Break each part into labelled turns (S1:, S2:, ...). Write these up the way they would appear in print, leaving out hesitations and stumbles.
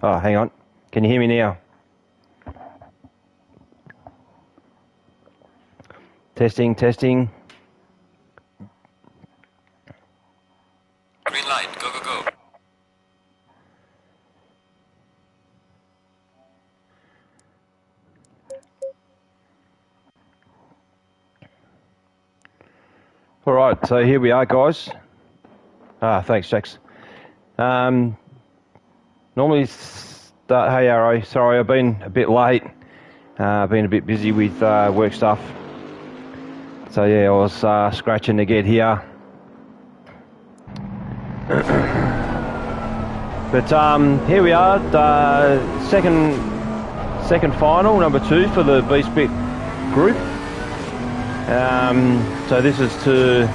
S1: Oh, hang on. Can you hear me now? Testing, testing.
S2: Green light, go, go, go.
S1: All right, so here we are, guys. Thanks, Jax. Normally start, hey Arrow, sorry I've been a bit late. Been a bit busy with work stuff. So yeah, I was scratching to get here. But here we are, second final, number 2 for the B-Split group. So this is to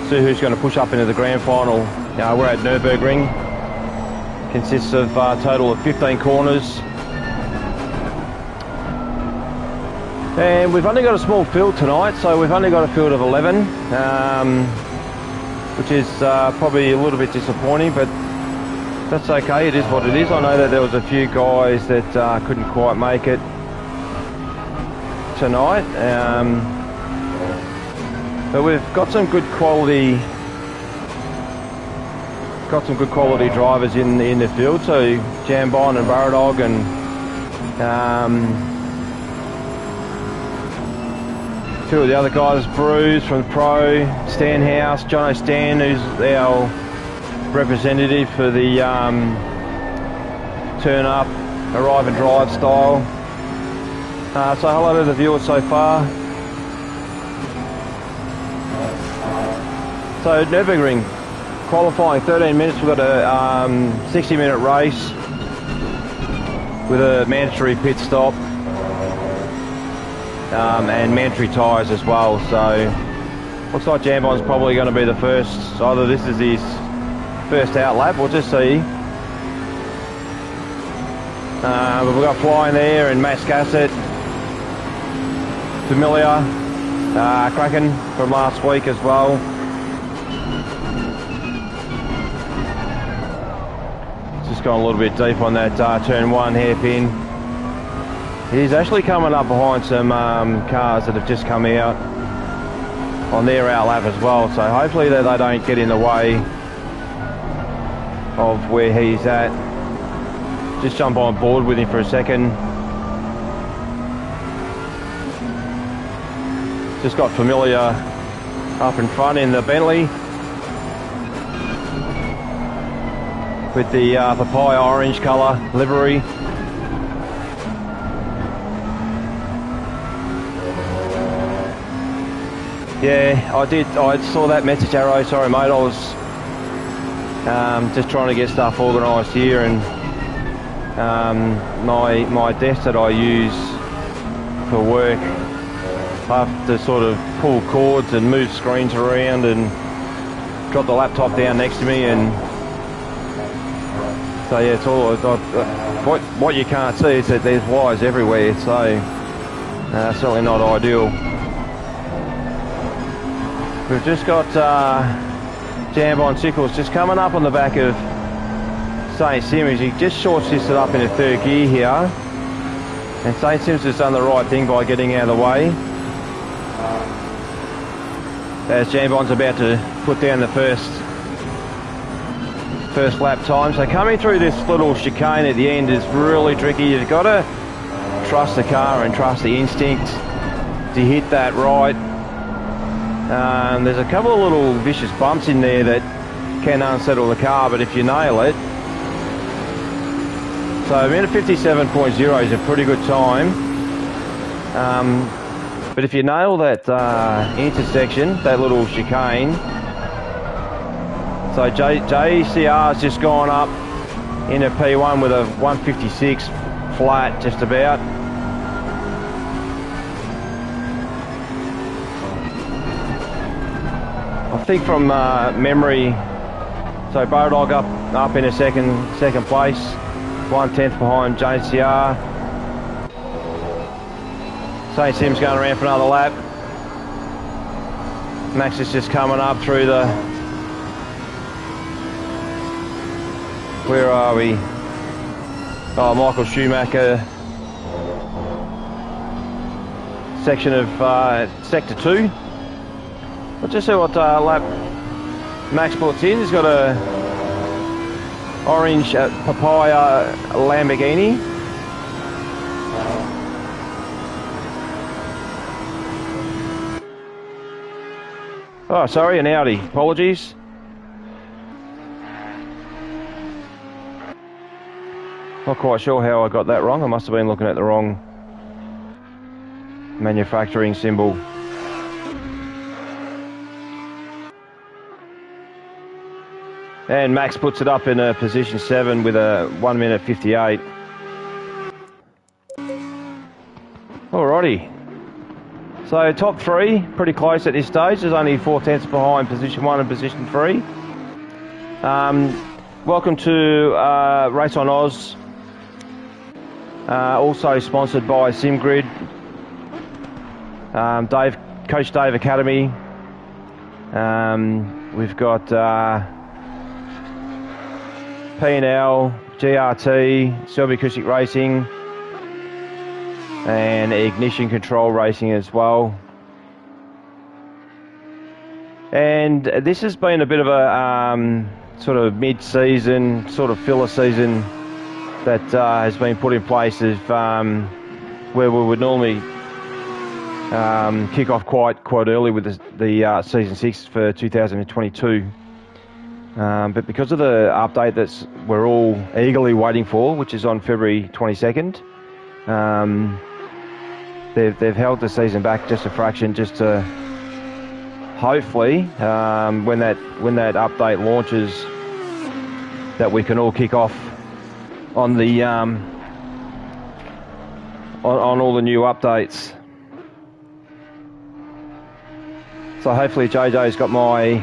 S1: see who's going to push up into the grand final. We're at Nurburgring. Consists of a total of 15 corners. And we've only got a small field tonight, so we've only got a field of 11, which is probably a little bit disappointing, but that's okay, it is what it is. I know that there was a few guys that couldn't quite make it tonight, but we've got some good quality drivers in the field. So Jambon and Baradog and two of the other guys, Bruce from Pro, Stan House, Jono Stan, who's our representative for the turn up, arrive and drive style. So hello to the viewers so far. So Nurburgring qualifying 13 minutes. We've got a 60-minute race with a mandatory pit stop and mandatory tyres as well. So looks like Jambon's probably going to be the first. Either this is his first out lap, we'll just see. But we've got Flying there and Max Cassett, Familiar, Kraken from last week as well. Just gone a little bit deep on that turn 1 hairpin. He's actually coming up behind some cars that have just come out on their out lap as well, so hopefully that they don't get in the way of where he's at. Just jump on board with him for a second. Just got Familiar up in front in the Bentley with the papaya orange colour livery. Yeah, I saw that message, Arrow. Sorry mate, I was just trying to get stuff organised here, and my desk that I use for work, I have to sort of pull cords and move screens around and drop the laptop down next to me, and so yeah, it's all what you can't see is that there's wires everywhere, so certainly not ideal. We've just got Jambon Sickles just coming up on the back of St. Sims. He just short shifted up into 3rd gear here, and St. Sims has done the right thing by getting out of the way as Jambon's about to put down the first lap time. So coming through this little chicane at the end is really tricky. You've got to trust the car and trust the instinct to hit that right. There's a couple of little vicious bumps in there that can unsettle the car, but if you nail it, so a minute 57.0 is a pretty good time. But if you nail that intersection, that little chicane, so JCR's just gone up into P1 with a 156 flat, just about. I think from memory, so Bodog up in a second place, 1/10 behind JCR. St. Sims going around for another lap. Max is just coming up through the, where are we? Oh, Michael Schumacher. Section of Sector 2. Let's just see what lap Max puts in. He's got a orange papaya Lamborghini. Oh, sorry, an Audi. Apologies. Not quite sure how I got that wrong. I must have been looking at the wrong manufacturing symbol. And Max puts it up in a position 7 with a 1 minute 58. Alrighty. So top 3, pretty close at this stage. There's only 4 tenths behind position 1 and position 3. Welcome to Race on Oz. Also sponsored by SimGrid. Coach Dave Academy. We've got P&L, GRT, Selby Acoustic Racing, and Ignition Control Racing as well. And this has been a bit of a sort of mid-season, sort of filler season that has been put in place of where we would normally kick off quite early with the season 6 for 2022. But because of the update that we're all eagerly waiting for, which is on February 22nd, they've held the season back just a fraction, just to hopefully when that update launches, that we can all kick off on the on all the new updates. So hopefully JJ's got my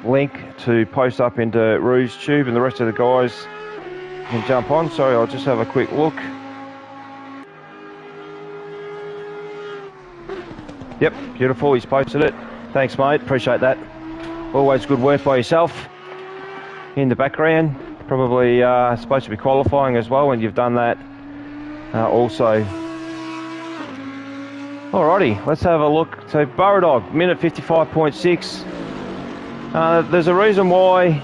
S1: link to post up into Rooz Tube, and the rest of the guys can jump on. Sorry, I'll just have a quick look. Yep, beautiful, he's posted it. Thanks mate, appreciate that. Always good work by yourself in the background. Probably supposed to be qualifying as well when you've done that also. Alrighty, let's have a look. So Burradog, minute 55.6. There's a reason why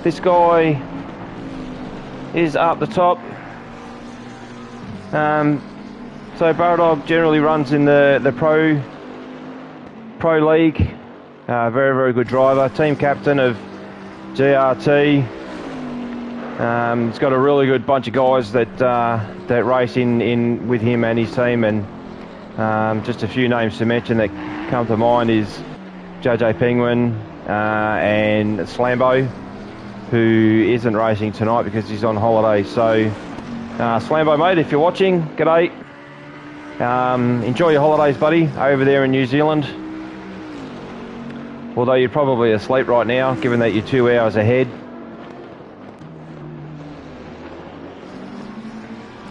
S1: this guy is up the top. So Burradog generally runs in the pro league. Very, very good driver. Team captain of GRT. He's got a really good bunch of guys that race in with him and his team, and just a few names to mention that come to mind is JJ Penguin and Slambo, who isn't racing tonight because he's on holiday. So Slambo mate, if you're watching, g'day. Enjoy your holidays buddy over there in New Zealand, although you're probably asleep right now given that you're 2 hours ahead.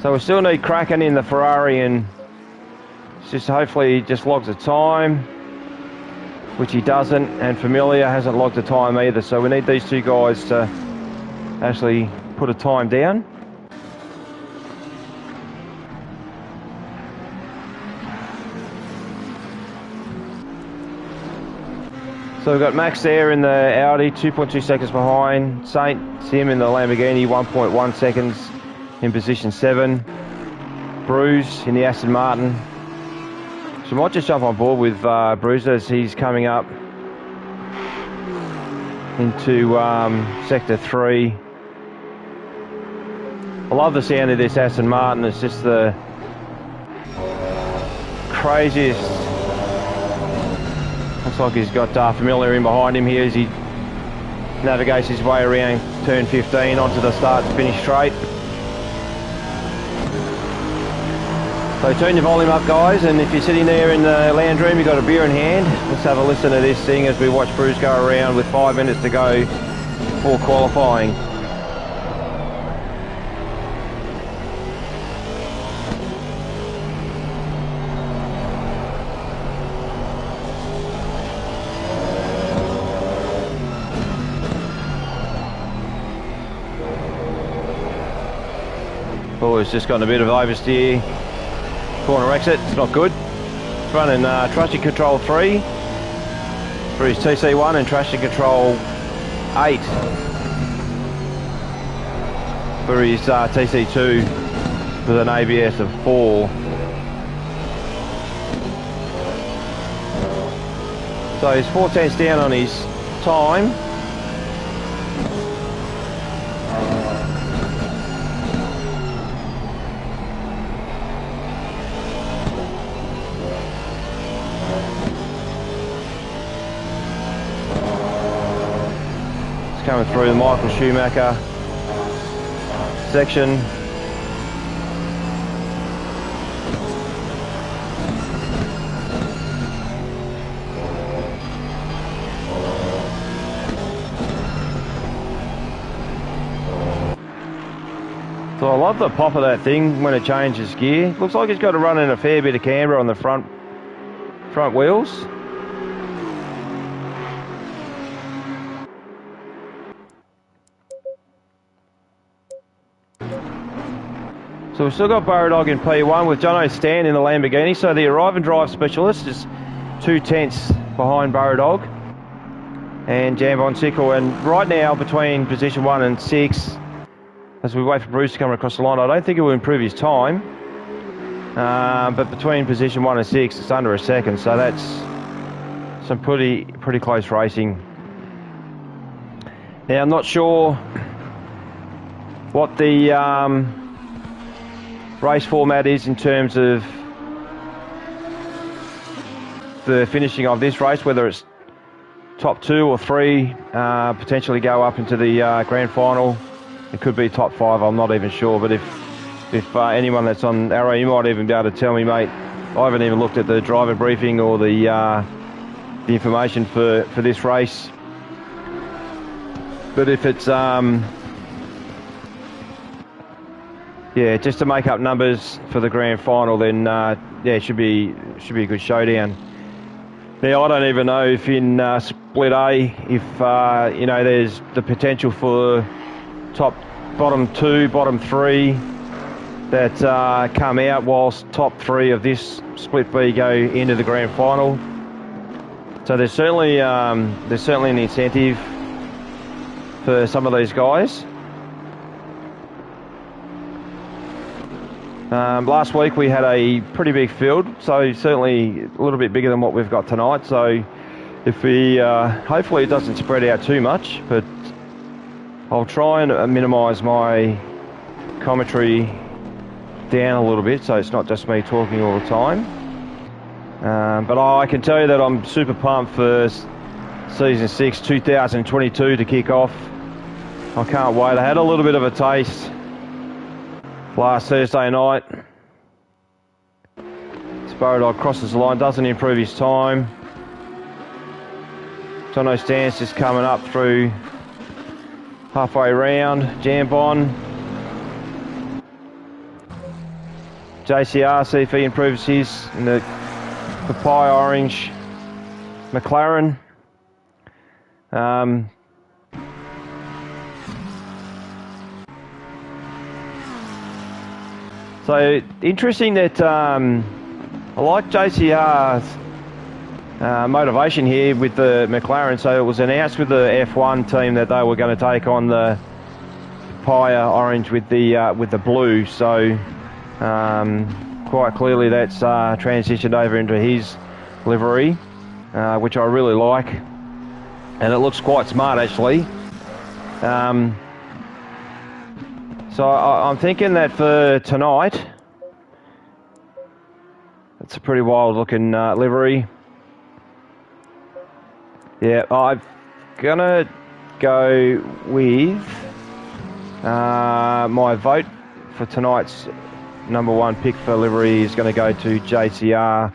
S1: So we still need Kraken in the Ferrari, and just hopefully he just logs a time, which he doesn't, and Familia hasn't logged a time either. So we need these two guys to actually put a time down. So we've got Max there in the Audi, 2.2 seconds behind. Saint Sim in the Lamborghini, 1.1 seconds in position 7. Bruce in the Aston Martin. So we might just jump on board with Bruce as he's coming up into sector 3. I love the sound of this Aston Martin. It's just the craziest. Looks like he's got Familiar in behind him here as he navigates his way around turn 15 onto the start and finish straight. So turn your volume up guys, and if you're sitting there in the lounge room, you've got a beer in hand, let's have a listen to this thing as we watch Bruce go around with 5 minutes to go for qualifying. he's just gotten a bit of oversteer. Corner exit, it's not good. He's running traction control 3 for his TC1 and traction control 8 for his TC2 with an ABS of 4. So he's 4/10 down on his time. It's coming through the Michael Schumacher section. So I love the pop of that thing when it changes gear. Looks like it's got to run in a fair bit of camber on the front wheels. So we've still got Burradog in P1 with Jono Stan in the Lamborghini. So the arrive and drive specialist is 2/10 behind Burradog and Jambon Sickle. And right now between position 1 and 6, as we wait for Bruce to come across the line, I don't think it will improve his time. But between position 1 and 6, it's under a second. So that's some pretty close racing. Now I'm not sure what the race format is in terms of the finishing of this race, whether it's top 2 or 3 potentially go up into the grand final. It could be top 5, I'm not even sure, but if anyone that's on Arrow, you might even be able to tell me, mate. I haven't even looked at the driver briefing or the information for this race. But if it's yeah, just to make up numbers for the grand final, then yeah, it should be a good showdown. Now I don't even know if in Split A, if you know, there's the potential for bottom 2, bottom 3 that come out, whilst top 3 of this Split B go into the grand final. So there's certainly an incentive for some of these guys. Last week we had a pretty big field, so certainly a little bit bigger than what we've got tonight. So if we hopefully it doesn't spread out too much, but I'll try and minimise my commentary down a little bit, so it's not just me talking all the time. But I can tell you that I'm super pumped for Season 6 2022 to kick off. I can't wait. I had a little bit of a taste last Thursday night. Burradog crosses the line, doesn't improve his time. Jono Stan's just coming up through halfway round. Jambon. JCR, see if he improves his in the papaya orange McLaren. So interesting that I like JCR's motivation here with the McLaren. So it was announced with the F1 team that they were going to take on the papaya orange with the blue. So quite clearly that's transitioned over into his livery, which I really like, and it looks quite smart actually. So I'm thinking that for tonight, it's a pretty wild looking livery. Yeah, I'm gonna go with my vote for tonight's number 1 pick for livery is going to go to JCR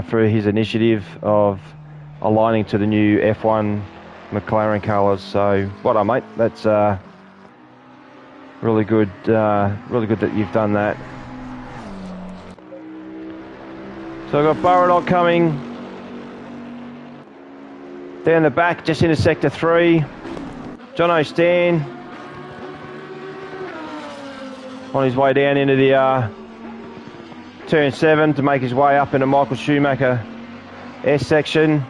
S1: for his initiative of aligning to the new F1 McLaren colours. So, well done, mate. That's really good that you've done that. So I've got Burradog coming down the back, just into sector 3. Jono Stan on his way down into the turn 7 to make his way up into Michael Schumacher S section.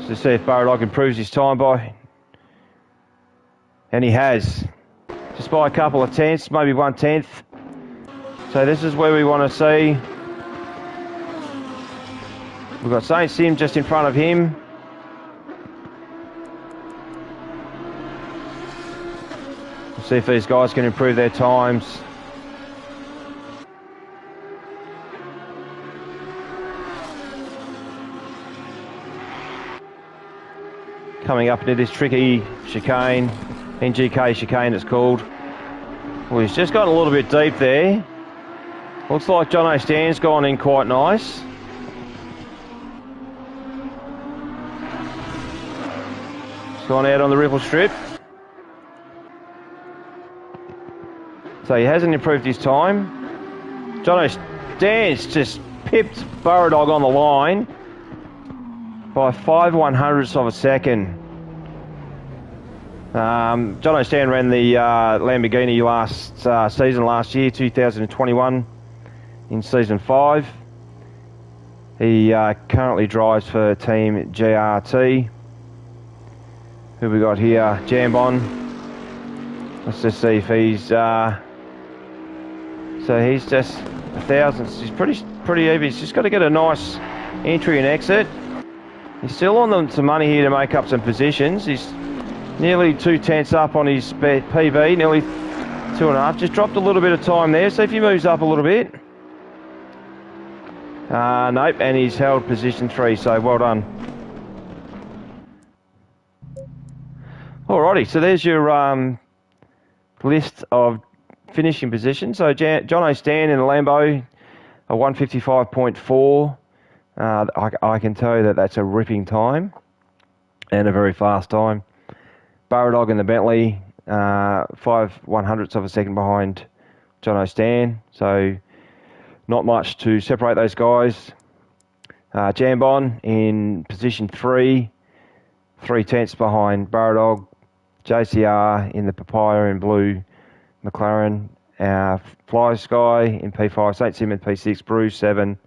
S1: To see if Baradog improves his time by, and he has, just by a couple of tenths, maybe 1/10. So this is where we want to see. We've got Saint Sim just in front of him. We'll see if these guys can improve their times. Coming up into this tricky chicane, NGK chicane it's called. Well, he's just gotten a little bit deep there. Looks like John O'Stan's gone in quite nice. He's gone out on the ripple strip. So he hasn't improved his time. John O'Stan's just pipped Baradog on the line by 5/100ths of a second. John O'Stan ran the Lamborghini last year, 2021, in season 5. He currently drives for Team GRT. Who we got here? Jambon. Let's just see if he's. So he's just 1,000. He's pretty even. He's just got to get a nice entry and exit. He's still on some money here to make up some positions. He's nearly 2/10 up on his PB, nearly 2.5. Just dropped a little bit of time there. See if he moves up a little bit. Nope, and he's held position 3, so well done. Alrighty, so there's your list of finishing positions. So John O'Stan in the Lambo, a 155.4. I can tell you that that's a ripping time and a very fast time. Baradog in the Bentley, 5/100ths of a second behind John O'Stan. So not much to separate those guys. Jambon in position 3, 3/10 behind Baradog. JCR in the Papaya in blue McLaren. Fly Sky in P5, St. Sim in P6, Bruce 7,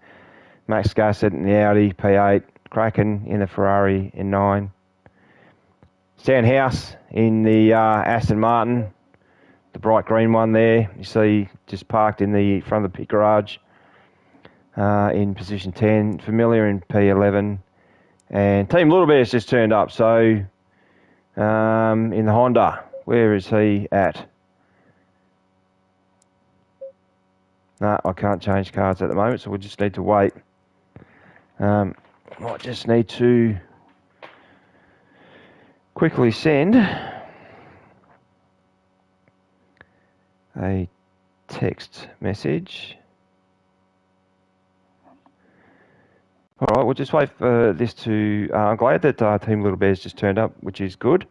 S1: Max Gassett in the Audi P8, Kraken in the Ferrari in 9. Stan House in the Aston Martin, the bright green one there. You see just parked in the front of the pit garage in position 10. Familiar in P11. And Team Little Bear's just turned up. So in the Honda, where is he at? No, I can't change cards at the moment, so we'll just need to wait. Might just need to quickly send a text message. Alright, we'll just wait for this to... I'm glad that Team Little Bear's just turned up, which is good.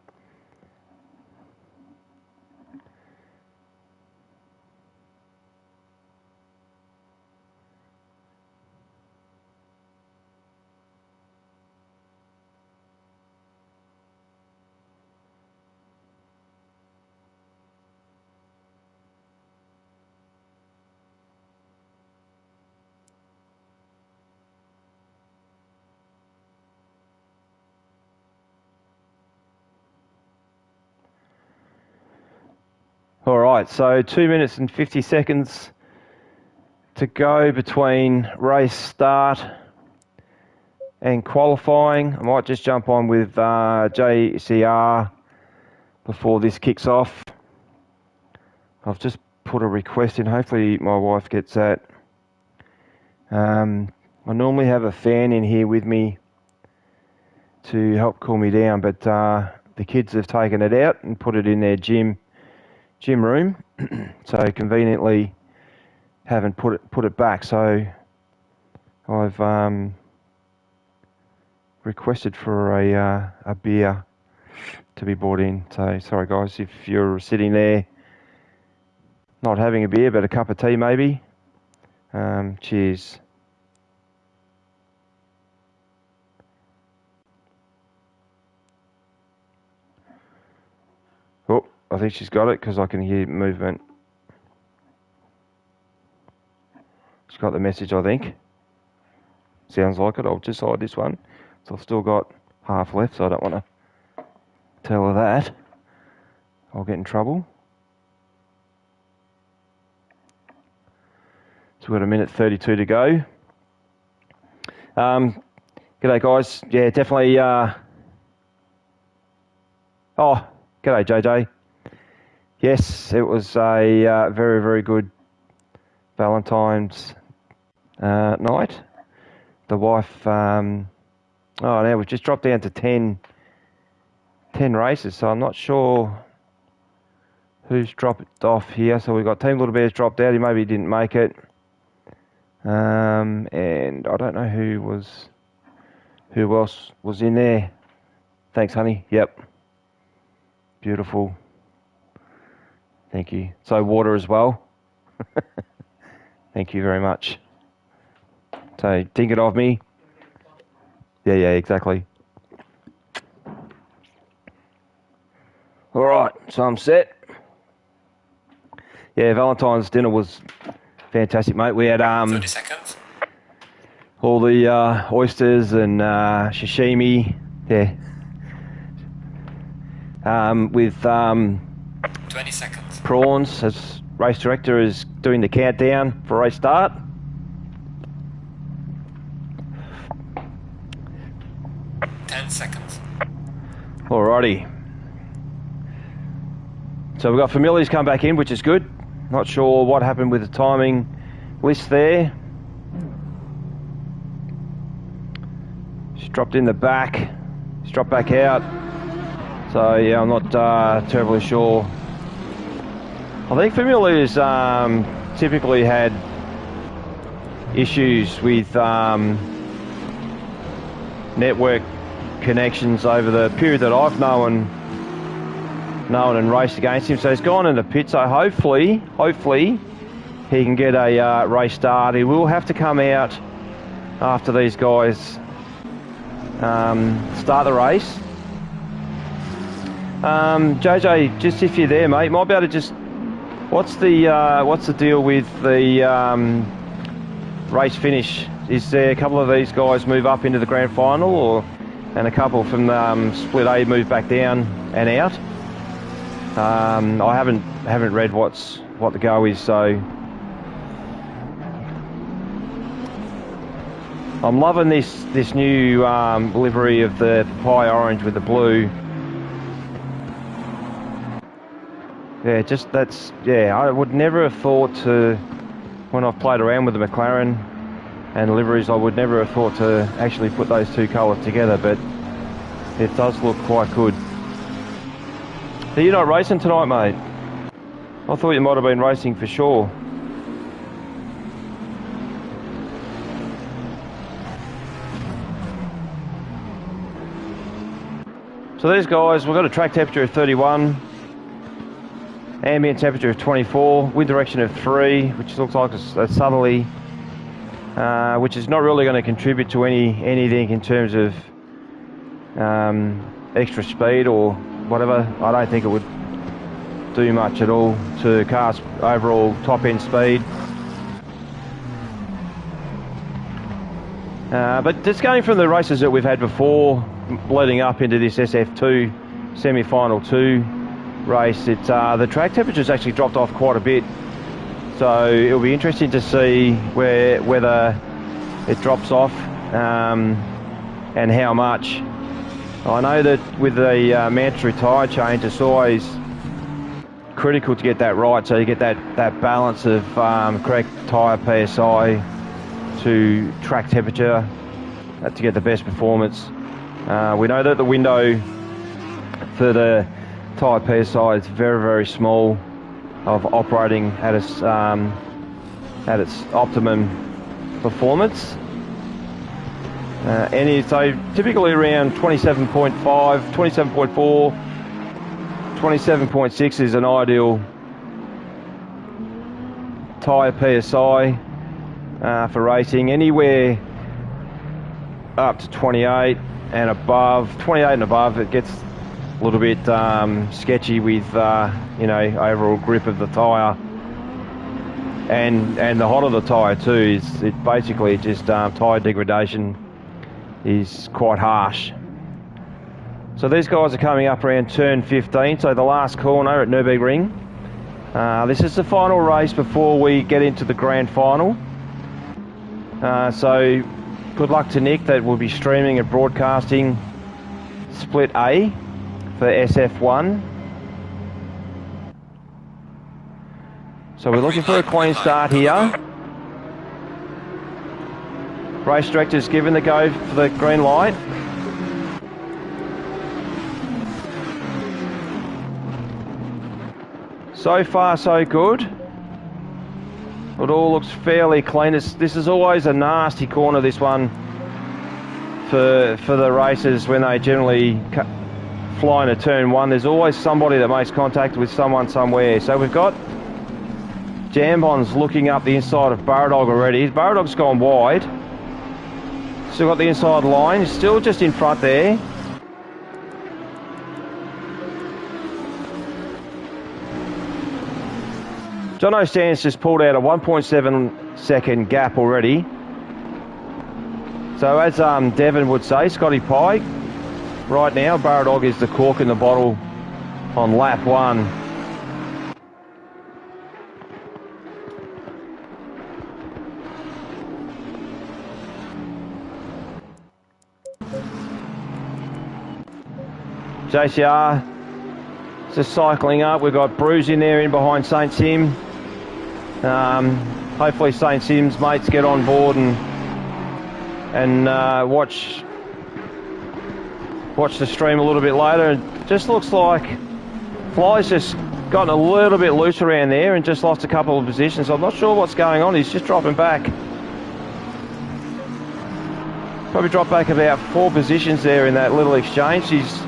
S1: Alright, so 2 minutes and 50 seconds to go between race start and qualifying. I might just jump on with JCR before this kicks off. I've just put a request in. Hopefully my wife gets that. I normally have a fan in here with me to help cool me down, but the kids have taken it out and put it in their gym room, so conveniently haven't put it back. So I've requested for a beer to be brought in. So sorry guys if you're sitting there not having a beer but a cup of tea maybe. Cheers. Oh, I think she's got it because I can hear movement. She's got the message, I think. Sounds like it. I'll just hide this one. So I've still got half left, so I don't want to tell her that. I'll get in trouble. So we've got 1:32 to go. G'day guys. Yeah, definitely. Oh, g'day JJ. Yes, it was a very, very good Valentine's night. The wife, now we've just dropped down to 10 races, so I'm not sure who's dropped off here. So we've got Team Little Bears dropped out. He maybe didn't make it. And I don't know who else was in there. Thanks, honey. Yep. Beautiful. Thank you. So water as well. Thank you very much. So think it of me. Yeah, exactly. All right, so I'm set. Yeah, Valentine's dinner was fantastic, mate. We had
S2: 30 seconds.
S1: All the oysters and sashimi. Yeah. With
S2: 20 seconds.
S1: Prawns, as race director is doing the countdown for race start.
S2: Seconds.
S1: Alrighty. So we've got Familiars come back in, which is good. Not sure what happened with the timing list there. She's dropped in the back. She's dropped back out. So yeah, I'm not terribly sure. I think Familiars typically had issues with network connections over the period that I've known and raced against him. So he's gone in the pit, so hopefully he can get a race start. He will have to come out after these guys start the race. JJ, just if you're there, mate, might be able to just, what's the deal with the race finish? Is there a couple of these guys move up into the grand final, and a couple from split A move back down and out? I haven't read what the go is, so I'm loving this new livery of the papaya orange with the blue. Yeah, I would never have thought to, when I've played around with the McLaren and liveries, I would never have thought to actually put those two colours together, but it does look quite good. Are you not racing tonight, mate? I thought you might have been racing for sure. So these guys, we've got a track temperature of 31, ambient temperature of 24, wind direction of 3, which looks like a southerly, which is not really going to contribute to anything in terms of extra speed or whatever. I don't think it would do much at all to car's overall top end speed. But just going from the races that we've had before, leading up into this SF2 semi-final 2 race, the track temperature's actually dropped off quite a bit. So it'll be interesting to see whether it drops off and how much. I know that with the mandatory tyre change, it's always critical to get that right, so you get that balance of correct tyre PSI to track temperature to get the best performance. We know that the window for the tyre PSI is very, very small of operating at its optimum performance. So typically around 27.5, 27.4, 27.6 is an ideal tyre PSI for racing. Anywhere up to 28 and above, it gets a little bit sketchy with you know, overall grip of the tyre, and the hot of the tyre too. Is it basically just tyre degradation is quite harsh. So these guys are coming up around turn 15, so the last corner at Nurburgring. This is the final race before we get into the grand final. So good luck to Nick, that will be streaming and broadcasting Split A for SF1. So we're looking for a clean start here. Race director's given the go for the green light. So far so good. It all looks fairly clean. This is always a nasty corner, this one, for the racers when they generally fly into turn one. There's always somebody that makes contact with someone somewhere. So we've got Jambon's looking up the inside of Baradog already. Baradog's gone wide. Still got the inside line. Still just in front there. Jono Stan's just pulled out a 1.7 second gap already. So as Devon would say, Scotty Pye, right now Baradog is the cork in the bottle on lap one. JCR just cycling up. We've got Bruce in there in behind St. Sim. Hopefully St. Sim's mates get on board and watch the stream a little bit later. It just looks like Fly's just gotten a little bit loose around there and just lost a couple of positions. I'm not sure what's going on. He's just dropping back. Probably dropped back about 4 positions there in that little exchange. He's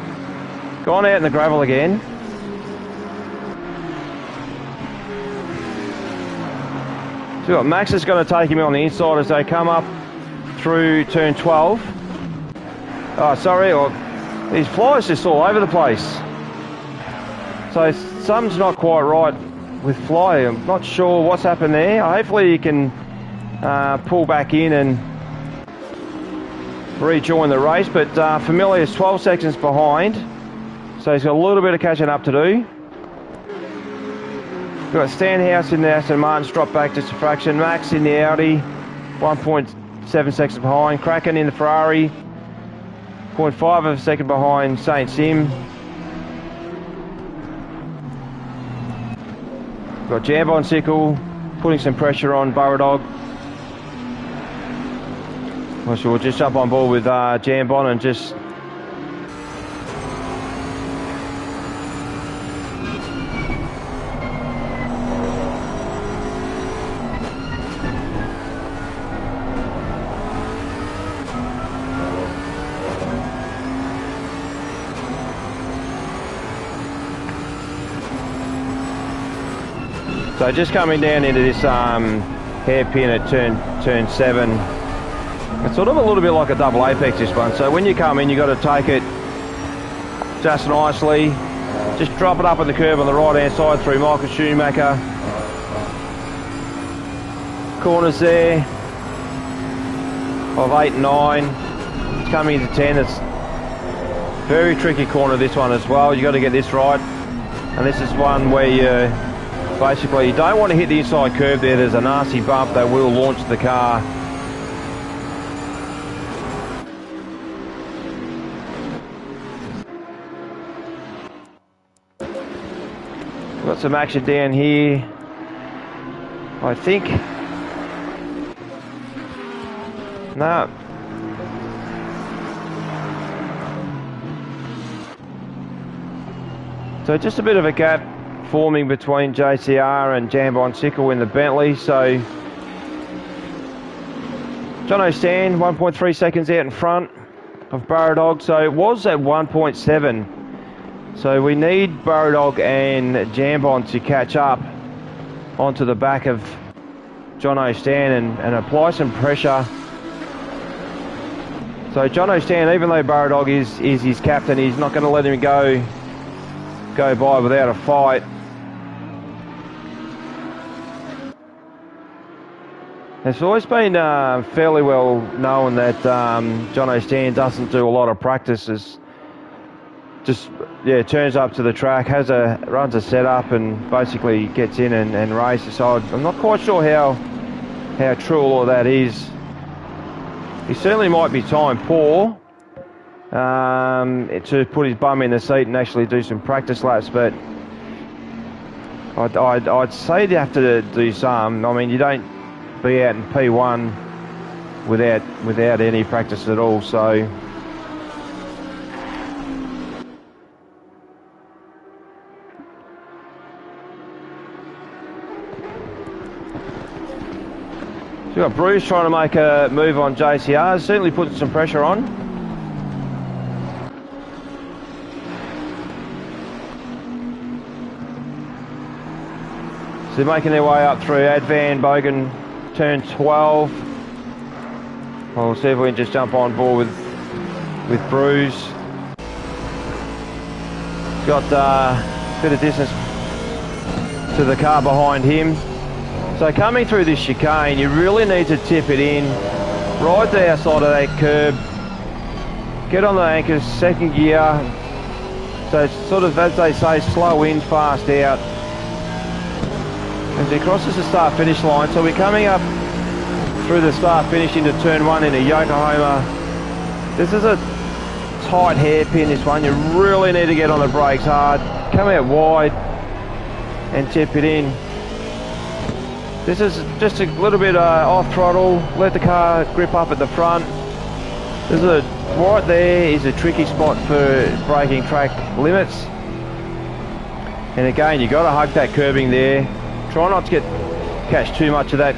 S1: gone out in the gravel again. So Max is going to take him on the inside as they come up through turn 12. Oh, sorry, these Fly's just all over the place. So something's not quite right with Fly. I'm not sure what's happened there. Hopefully he can pull back in and rejoin the race. But Familia is 12 seconds behind. So he's got a little bit of catching up to do. We've got Stanhouse in the Aston Martin's dropped back just a fraction. Max in the Audi, 1.7 seconds behind. Kraken in the Ferrari, 0.5 of a second behind St. Sim. We've got Jambon Sickle putting some pressure on Baradog. So we'll just jump on board with Jambon and just So just coming down into this hairpin at turn 7. It's sort of a little bit like a double apex, this one. So when you come in, you've got to take it just nicely. Just drop it up at the curb on the right hand side through Michael Schumacher. Corners there of 8 and 9. It's coming into 10. It's very tricky corner, this one as well. You've got to get this right. And this is one where you don't want to hit the inside curve there. There's a nasty bump that will launch the car. Got some action down here, I think. No. So just a bit of a gap forming between JCR and Jambon Sickle in the Bentley. So Jono Stan 1.3 seconds out in front of Baradog. So it was at 1.7. So we need Baradog and Jambon to catch up onto the back of Jono Stan and apply some pressure. So Jono Stan, even though Baradog is his captain, he's not going to let him go go by without a fight. It's always been fairly well known that Jono Stan doesn't do a lot of practices. Just turns up to the track, runs a setup, and basically gets in and races. So I'm not quite sure how true all of that is. He certainly might be time poor to put his bum in the seat and actually do some practice laps, but I'd say you have to do some. I mean, you don't be out in P1 without any practice at all. So we've got Bruce trying to make a move on JCR, certainly putting some pressure on. So they're making their way up through Advan, Bogan, turn 12. We'll see if we can just jump on board with Bruce. Got a bit of distance to the car behind him. So coming through this chicane, you really need to tip it in, ride the outside of that curb, get on the anchors, second gear, so it's sort of, as they say, slow in, fast out. As he crosses the start-finish line, so we're coming up through the start-finish into turn 1 into Yokohama. This is a tight hairpin, this one. You really need to get on the brakes hard, come out wide and tip it in. This is just a little bit off throttle, let the car grip up at the front. Right there is a tricky spot for braking track limits. And again, you've got to hug that curbing there. Try not to catch too much of that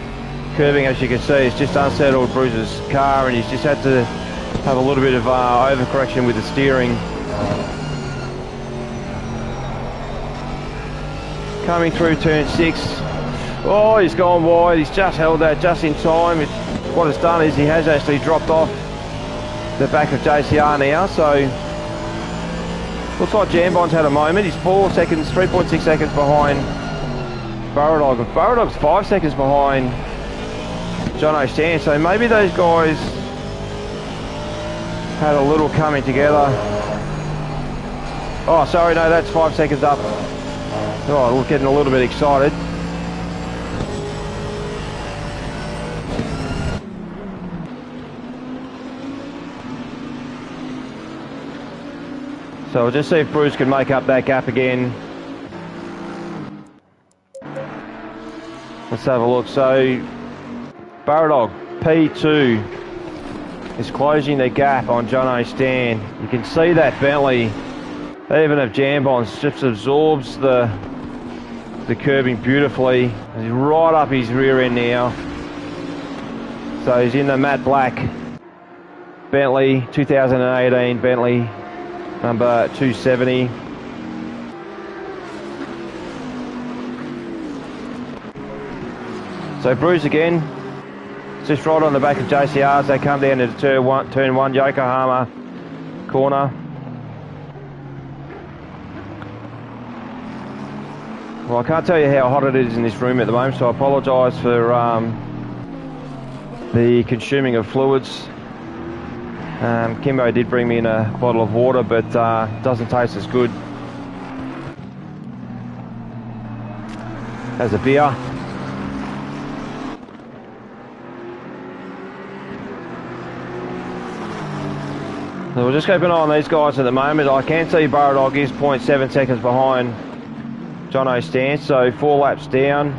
S1: curbing. As you can see, it's just unsettled Bruce's car, and he's just had to have a little bit of overcorrection with the steering. Coming through turn 6. Oh, he's gone wide. He's just held that just in time. What it's done is he has actually dropped off the back of JCR now. So looks like Jambon's had a moment. He's 4 seconds, 3.6 seconds behind Burradog. Burradog's 5 seconds behind Jono Stan. So maybe those guys had a little coming together. Oh, sorry, no, that's 5 seconds up. Oh, we're getting a little bit excited. So we'll just see if Bruce can make up that gap again. Let's have a look. So Burradog P2 is closing the gap on Jono Stan. You can see that Bentley, even if Jambon's just absorbs the curbing beautifully. He's right up his rear end now. So he's in the matte black Bentley, 2018 Bentley, number 270. So Bruce again, just right on the back of JCR as they come down into turn 1 Yokohama corner. Well, I can't tell you how hot it is in this room at the moment, so I apologise for the consuming of fluids. Kimbo did bring me in a bottle of water, but doesn't taste as good as a beer. So we'll just keep an eye on these guys at the moment. I can see Burradog is 0.7 seconds behind Jono Stan, so 4 laps down.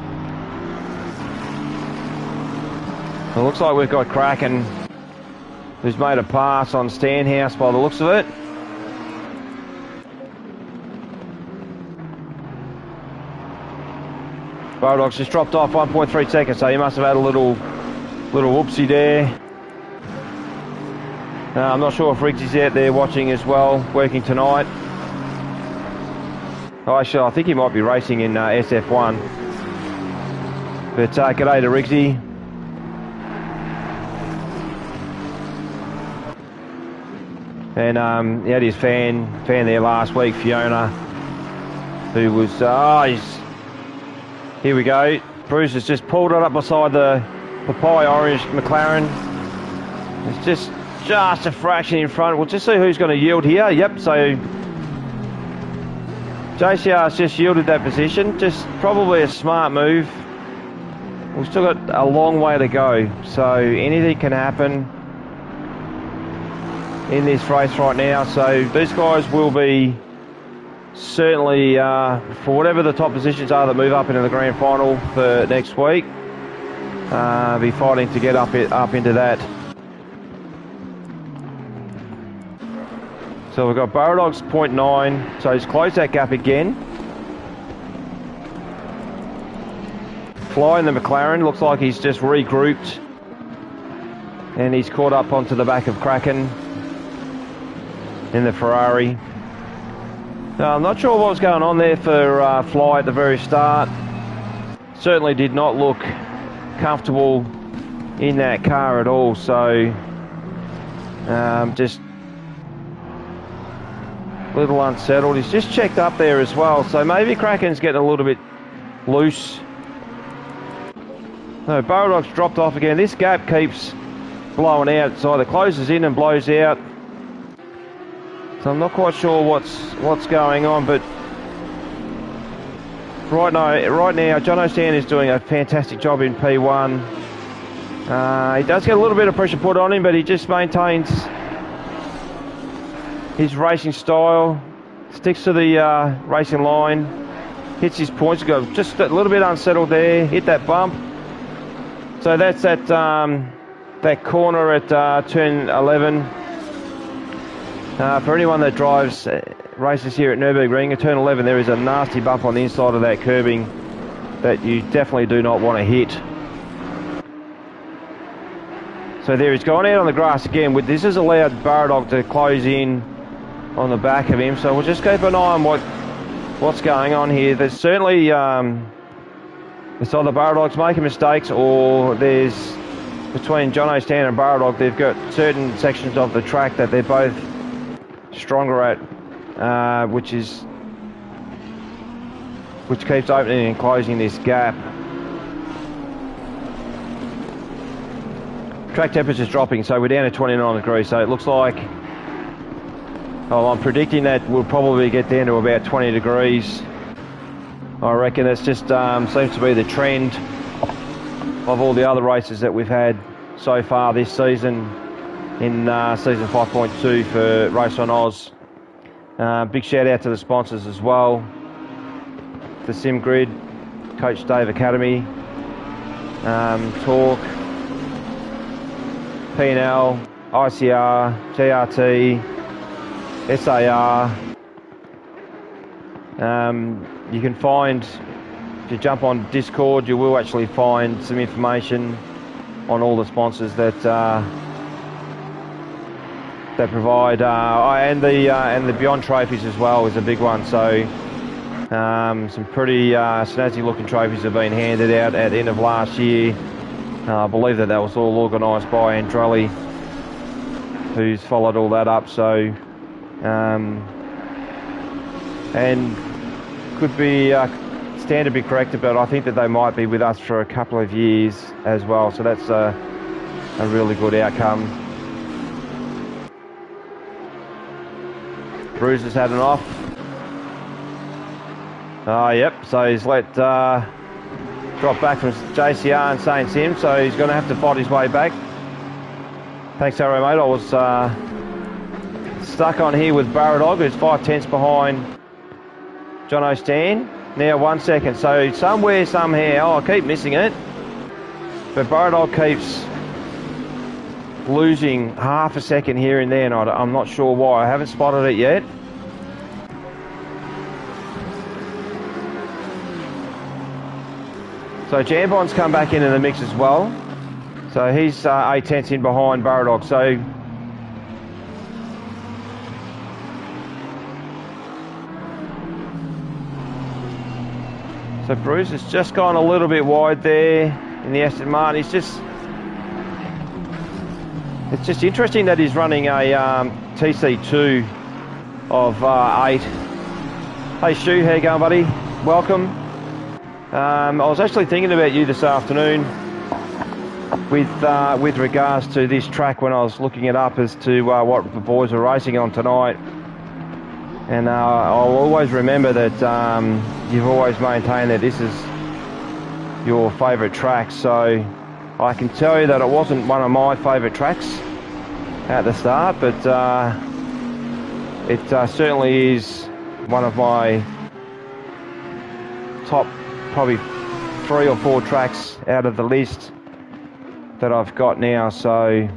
S1: It looks like we've got Kraken, who's made a pass on Stanhouse by the looks of it. Burradog's just dropped off 1.3 seconds, so he must have had a little whoopsie there. I'm not sure if Riggs is out there watching as well, working tonight. Oh, actually, I think he might be racing in SF1. But g'day to Riggsy. And he had his fan there last week, Fiona. who was, here we go. Bruce has just pulled it up beside the pie orange McLaren. It's just a fraction in front. We'll just see who's going to yield here. Yep, so JCR's just yielded that position. Just probably a smart move. We've still got a long way to go, so anything can happen in this race right now. So these guys will be certainly, for whatever the top positions are that move up into the grand final for next week, be fighting to get up into that. So we've got Baradog's 0.9, so he's closed that gap again. Fly in the McLaren, looks like he's just regrouped and he's caught up onto the back of Kraken in the Ferrari. Now, I'm not sure what was going on there for Fly at the very start. Certainly did not look comfortable in that car at all, so just a little unsettled. He's just checked up there as well, so maybe Kraken's getting a little bit loose. No, Baradog's dropped off again. This gap keeps blowing out, so either closes in and blows out. So I'm not quite sure what's going on, but right now John O'Stan is doing a fantastic job in P1. He does get a little bit of pressure put on him, but he just maintains his racing style, sticks to the racing line, hits his points, go just a little bit unsettled there, hit that bump. So that's that corner at turn 11. For anyone that drives races here at Nurburgring, at turn 11 there is a nasty bump on the inside of that curbing that you definitely do not want to hit. So there he's gone out on the grass again. This has allowed Baradog to close in on the back of him, so we'll just keep an eye on what's going on here. There's certainly it's either Baradog's making mistakes, or there's, between John O'Stan and Baradog, they've got certain sections of the track that they're both stronger at, which keeps opening and closing this gap. Track temperature's dropping, so we're down to 29 degrees, so it looks like, I'm predicting that we'll probably get down to about 20 degrees. I reckon that's just seems to be the trend of all the other races that we've had so far this season in season 5.2 for Race on Oz. Big shout out to the sponsors as well, the Sim Grid, Coach Dave Academy, Torque, P&L, ICR, GRT, SAR. You can find, if you jump on Discord, you will actually find some information on all the sponsors that provide, and the Beyond trophies as well is a big one. So some pretty snazzy looking trophies have been handed out at the end of last year. I believe that was all organised by Andrelli, who's followed all that up. So and could be stand to be corrected, but I think that they might be with us for a couple of years as well. So that's a really good outcome. Bruce has had an off. Yep, so he's let drop back from JCR and St. Sim, so he's going to have to fight his way back. Thanks, Arrow, mate. I was stuck on here with Baradog, who's 5/10 behind John O'Stan. Now 1 second, so somewhere, somehow, I keep missing it, but Baradog keeps losing half a second here and there, and I'm not sure why. I haven't spotted it yet. So Jambon's come back into the mix as well. So he's 8/10 in behind Baradog. So Bruce has just gone a little bit wide there in the Aston Martin. It's just interesting that he's running a TC2 of 8 Hey Stu, how you going, buddy? Welcome. I was actually thinking about you this afternoon with regards to this track when I was looking it up as to what the boys are racing on tonight. And I'll always remember that you've always maintained that this is your favourite track. So I can tell you that it wasn't one of my favourite tracks at the start, but it certainly is one of my top probably 3 or 4 tracks out of the list that I've got now. So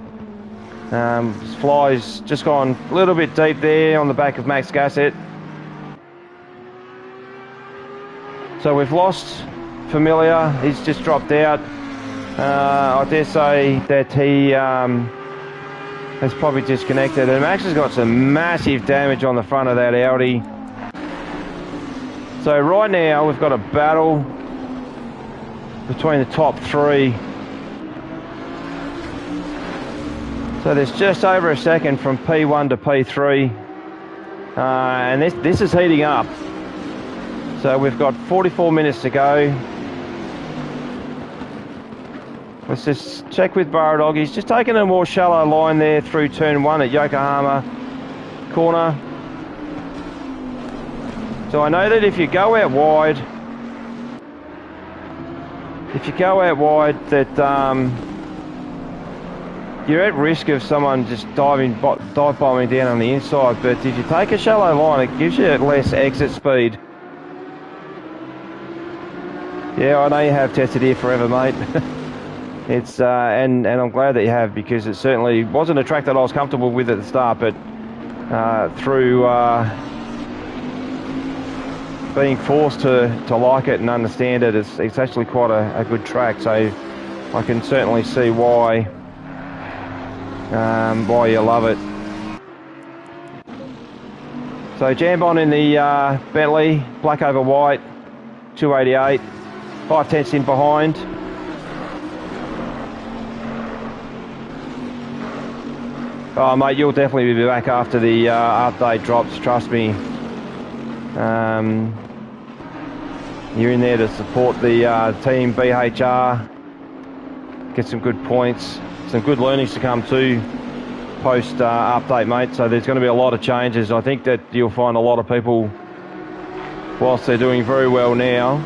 S1: Fly's just gone a little bit deep there on the back of Max Gassett. So we've lost Familiar, he's just dropped out. I dare say that he has probably disconnected, and Max has got some massive damage on the front of that Audi. So right now we've got a battle between the top 3. So there's just over a second from P1 to P3, and this is heating up. So we've got 44 minutes to go. Let's just check with Baradog. He's just taken a more shallow line there through turn 1 at Yokohama corner. So I know that if you go out wide, that you're at risk of someone just dive bombing down on the inside. But if you take a shallow line, it gives you less exit speed. Yeah, I know you have tested here forever, mate. It's and I'm glad that you have, because it certainly wasn't a track that I was comfortable with at the start, but through being forced to like it and understand it, it's actually quite a good track. So I can certainly see why you love it. So Jambon in the Bentley, black over white, 288, 5/10 in behind. Oh mate, you'll definitely be back after the update drops, trust me. You're in there to support the team BHR, get some good points, some good learnings to come too post update, mate. So there's going to be a lot of changes. I think that you'll find a lot of people, whilst they're doing very well now,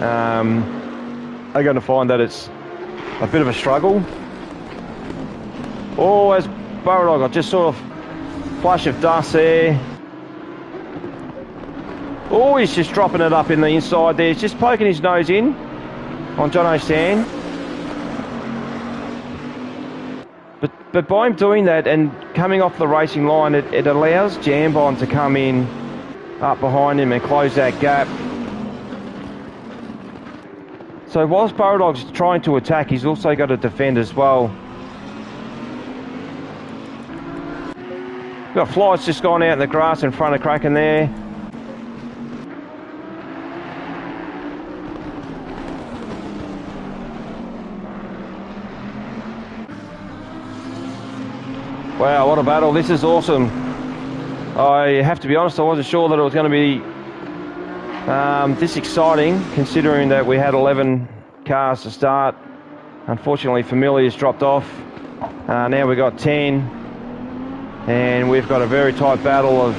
S1: are going to find that it's a bit of a struggle. Oh, as Baradog, I just saw a flash of dust there. Oh, he's just dropping it up in the inside there. He's just poking his nose in on Jono Sand. But by him doing that and coming off the racing line, it allows Jambon to come in up behind him and close that gap. So whilst Baradog's trying to attack, he's also got to defend as well. Got Fly's just gone out in the grass in front of Kraken there. Wow, what a battle. This is awesome. I have to be honest, I wasn't sure that it was going to be this exciting, considering that we had 11 cars to start. Unfortunately, Familiar's dropped off. Now we've got 10. And we've got a very tight battle of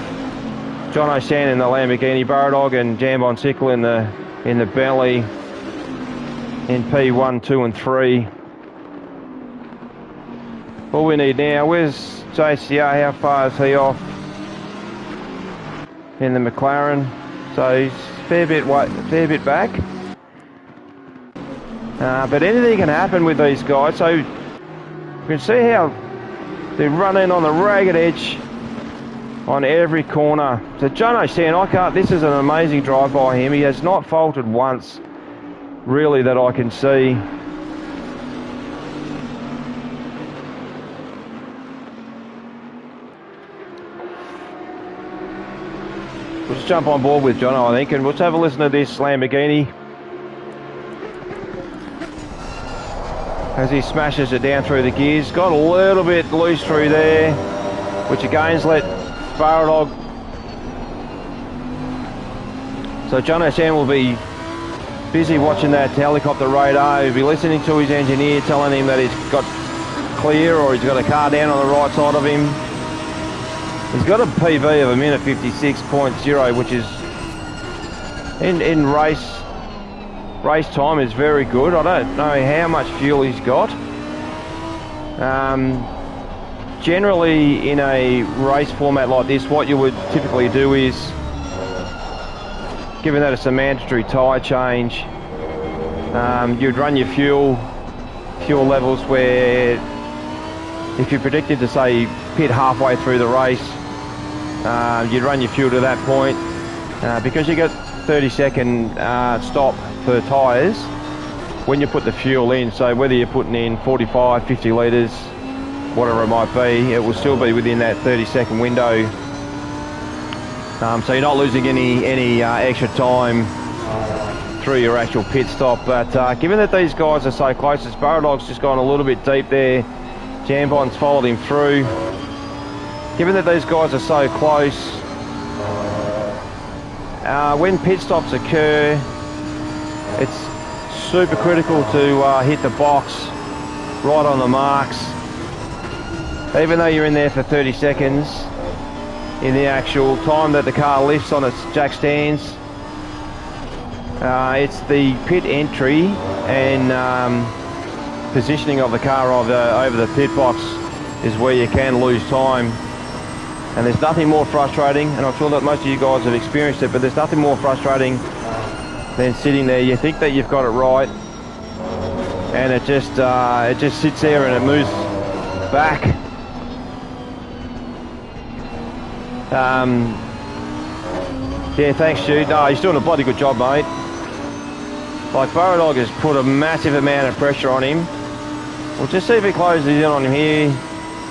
S1: Jono Sand in the Lamborghini, Baradog and Jambon Sickle in the Bentley in P1, 2 and 3. All we need now, where's JCR? How far is he off in the McLaren? So he's a fair bit back. But anything can happen with these guys. So you can see how they're running on the ragged edge on every corner. So Jono Sand, this is an amazing drive by him. He has not faltered once, really, that I can see. We'll just jump on board with Jono, I think, and we'll just have a listen to this Lamborghini as he smashes it down through the gears. Got a little bit loose through there, which again's let Baradog So Jono Sam will be busy watching that helicopter radar. He'll be listening to his engineer telling him that he's got clear or he's got a car down on the right side of him. He's got a PB of a minute 56.0, which is in race time is very good. I don't know how much fuel he's got. Generally in a race format like this, what you would typically do is, given that it's a mandatory tyre change, you'd run your fuel levels where if you predicted to say pit halfway through the race, you'd run your fuel to that point. Because you get 30-second stop for tyres when you put the fuel in, so whether you're putting in 45, 50 litres, whatever it might be, it will still be within that 30-second window. So you're not losing any extra time through your actual pit stop. But given that these guys are so close, as Baradog's just gone a little bit deep there, Jambon's followed him through. Given that these guys are so close, when pit stops occur, it's super critical to hit the box right on the marks. Even though you're in there for 30 seconds, in the actual time that the car lifts on its jack stands, it's the pit entry and positioning of the car over the pit box is where you can lose time. And there's nothing more frustrating, and I'm sure that most of you guys have experienced it, but there's nothing more frustrating than sitting there. You think that you've got it right, and it just sits there and it moves back. Yeah, thanks, Jude. No, he's doing a bloody good job, mate. Like, Baradog has put a massive amount of pressure on him. We'll just see if he closes in on him here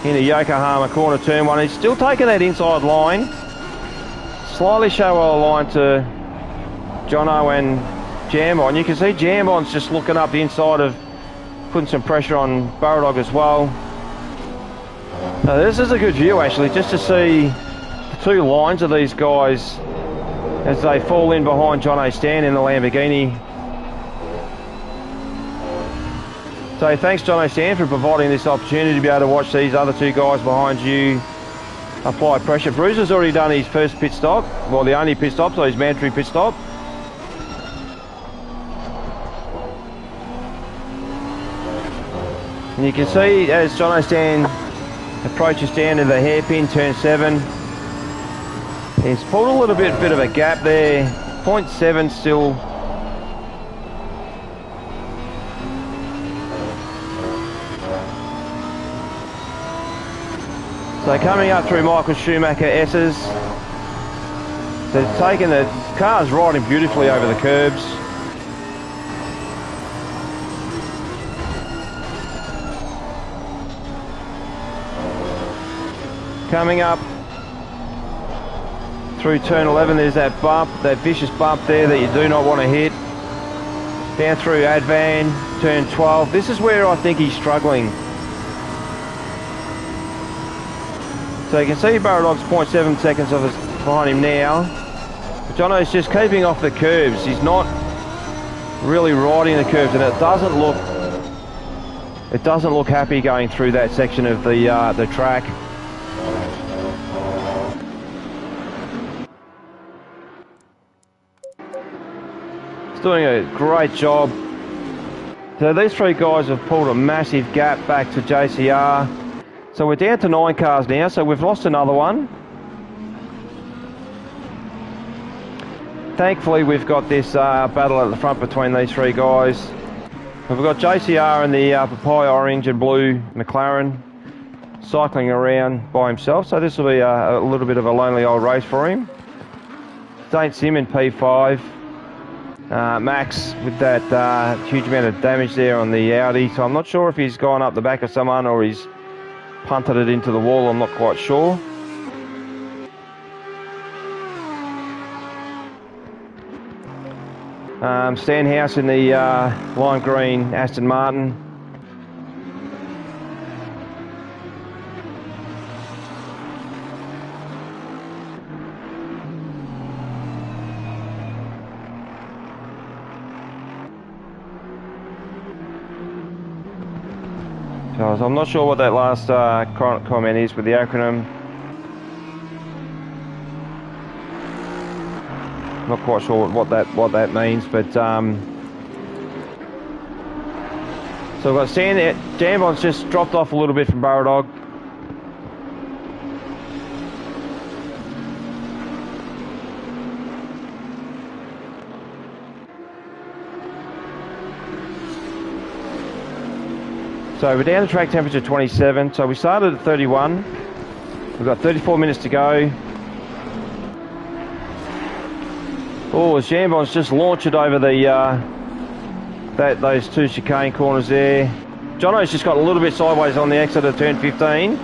S1: into Yokohama corner turn 1. He's still taking that inside line. Slightly shallower line to Jono and Jambon. You can see Jambon's just looking up the inside of putting some pressure on Baradog as well. Now, this is a good view actually, just to see the two lines of these guys as they fall in behind Jono Stan in the Lamborghini. So thanks Jono Stan for providing this opportunity to be able to watch these other two guys behind you apply pressure. Bruiser's already done his first pit stop, well the only pit stop, so his mandatory pit stop. And you can see as Jono Stan approaches down to the hairpin, turn 7, he's pulled a little bit of a gap there, 0.7 still. So coming up through Michael Schumacher S's, they're taking the car's riding beautifully over the curbs. Coming up through turn 11, there's that bump, that vicious bump there that you do not want to hit. Down through Advan, turn 12. This is where I think he's struggling. So you can see Baradog's 0.7 seconds behind him now. But Jono's just keeping off the curbs. He's not really riding the curbs, and it doesn't look happy going through that section of the track. He's doing a great job. So these three guys have pulled a massive gap back to JCR. So we're down to 9 cars now, so we've lost another one. Thankfully we've got this battle at the front between these three guys. We've got JCR and the papaya orange and blue McLaren cycling around by himself, so this will be a little bit of a lonely old race for him. Saint Sim in P5. Max with that huge amount of damage there on the Audi, so I'm not sure if he's gone up the back of someone or he's punted it into the wall, I'm not quite sure. Stanhouse in the lime green Aston Martin. So I'm not sure what that last comment is with the acronym. Not quite sure what that means, but so we've got Jambon's just dropped off a little bit from Burradog. So we're down to track temperature 27. So we started at 31. We've got 34 minutes to go. Oh, as Jambon's just launched it over the those two chicane corners there. Jono's just got a little bit sideways on the exit of turn 15.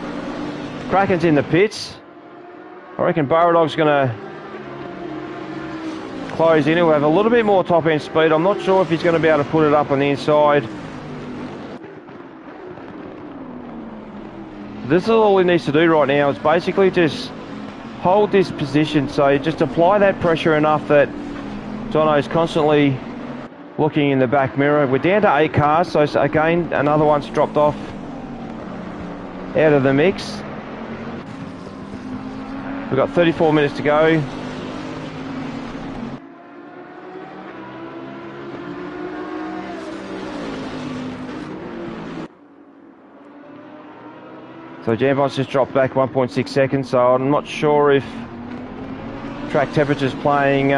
S1: Kraken's in the pits. I reckon Burradog's going to close in. He'll have a little bit more top end speed. I'm not sure if he's going to be able to put it up on the inside. This is all he needs to do right now. Is basically just hold this position. So just apply that pressure enough that Jono's constantly looking in the back mirror. We're down to 8 cars, so again another one's dropped off out of the mix. We've got 34 minutes to go. So Jambon's just dropped back 1.6 seconds, so I'm not sure if track temperature's playing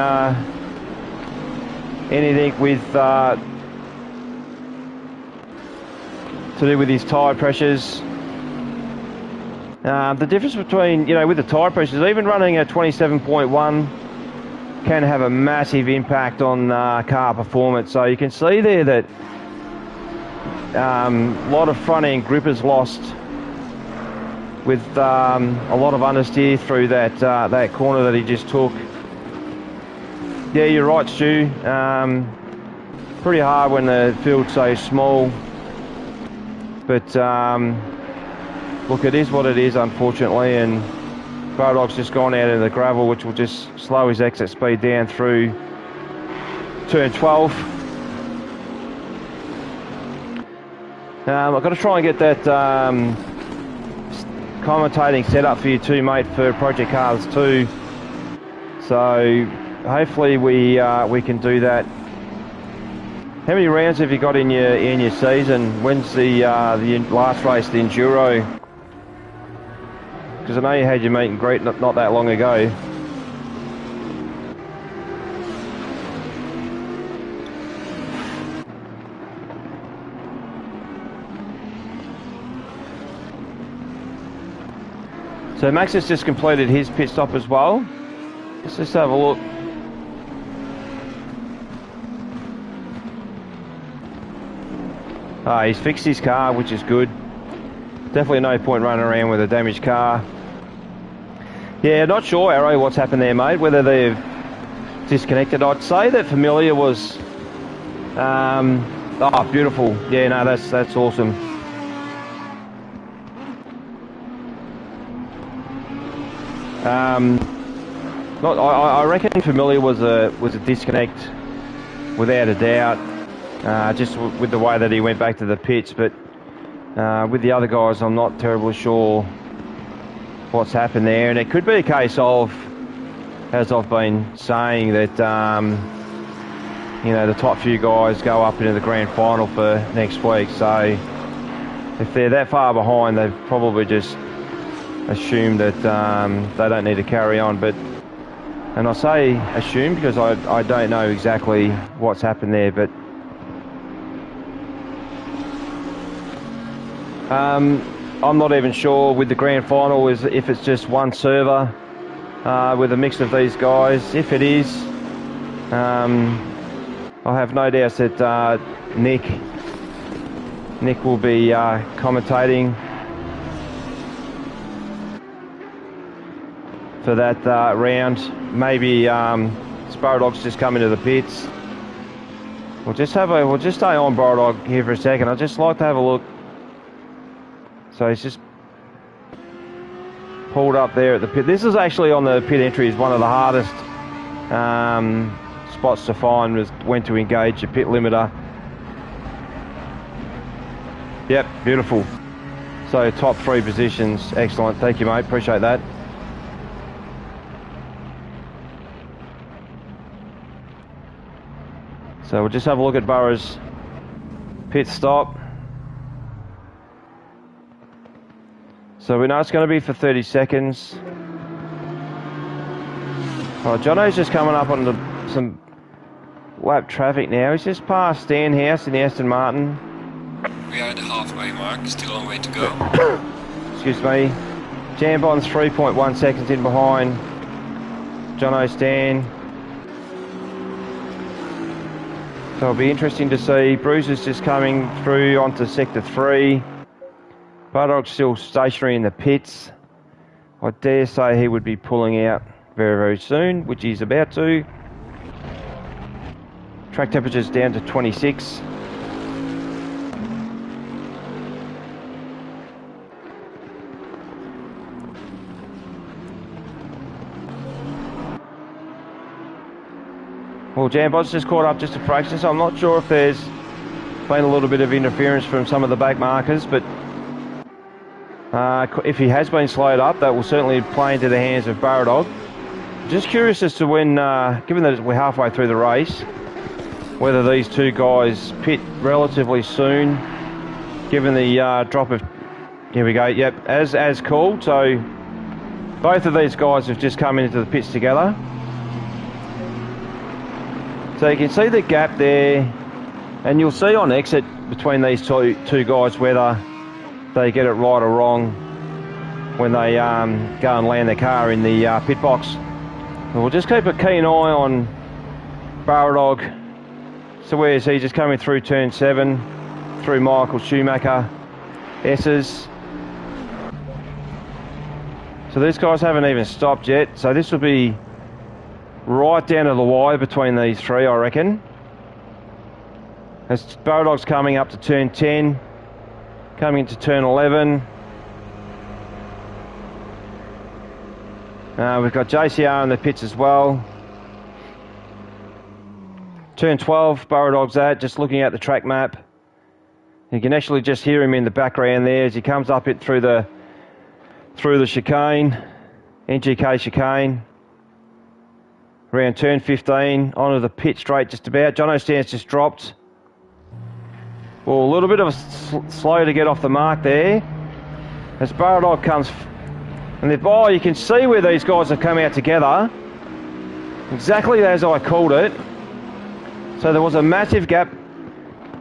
S1: anything with to do with his tyre pressures. The difference between, with the tyre pressures, even running a 27.1 can have a massive impact on car performance. So you can see there that a lot of front end grip is lost with a lot of understeer through that corner that he just took. Yeah, you're right, Stu. Pretty hard when the field's so small. But look, it is what it is, unfortunately. And Burradog's just gone out into the gravel, which will just slow his exit speed down through turn 12. I've got to try and get that commentating set up for you too, mate, for Project Cars 2. So hopefully we can do that. How many rounds have you got in your season? When's the last race, the Enduro? Because I know you had your meet and greet not that long ago. So Max has just completed his pit stop as well. Let's just have a look. He's fixed his car, which is good. Definitely no point running around with a damaged car. Yeah, not sure, Arrow, what's happened there, mate. Whether they've disconnected. I'd say that Familiar was... oh, beautiful. Yeah, no, that's awesome. I reckon Familiar was a disconnect without a doubt, just with the way that he went back to the pits. But with the other guys, I'm not terribly sure what's happened there. And it could be a case of, as I've been saying, that the top few guys go up into the grand final for next week. So if they're that far behind, they've probably just assume that they don't need to carry on. But, and I say assume because I don't know exactly what's happened there, but I'm not even sure with the grand final if it's just one server with a mix of these guys. If it is, I have no doubt that Nick will be commentating for that round. Maybe Burradog's just come into the pits. We'll just stay on Burradog here for a second. I'd just like to have a look. So he's just pulled up there at the pit. This is actually on the pit entry, is one of the hardest spots to find, was when to engage the pit limiter. Yep, beautiful. So top 3 positions, excellent. Thank you, mate. Appreciate that. So we'll just have a look at Burrow's pit stop. So we know it's going to be for 30 seconds. Oh, Jono's just coming up on some lap traffic now. He's just past Stanhouse in the Aston Martin.
S2: We are at the halfway mark, still a long way to go.
S1: Excuse me. Jambon's 3.1 seconds in behind Jono Stan. So it'll be interesting to see. Bruce is just coming through onto sector 3. Bardog's still stationary in the pits. I dare say he would be pulling out very, very soon, which he's about to. Track temperature's down to 26. Well, Jambon's just caught up just a fraction, so I'm not sure if there's been a little bit of interference from some of the back markers, but if he has been slowed up, that will certainly play into the hands of Baradog. Just curious as to when, given that we're halfway through the race, whether these two guys pit relatively soon, given the drop of, here we go, yep, as called. So both of these guys have just come into the pits together. So you can see the gap there, and you'll see on exit between these two guys whether they get it right or wrong when they go and land their car in the pit box. And we'll just keep a keen eye on Baradog. So where is he? Just coming through turn 7, through Michael Schumacher, S's. So these guys haven't even stopped yet, so this will be right down to the wire between these three, I reckon. As Baradog's coming up to turn 10, coming into turn 11. We've got JCR in the pits as well. Turn 12, Baradog's at, just looking at the track map. You can actually just hear him in the background there as he comes up it through the chicane, NGK chicane. Around turn 15, onto the pit straight just about. Jono Stan's just dropped. Well, a little bit of a slow to get off the mark there. As Baradog comes, and you can see where these guys have come out together. Exactly as I called it. So there was a massive gap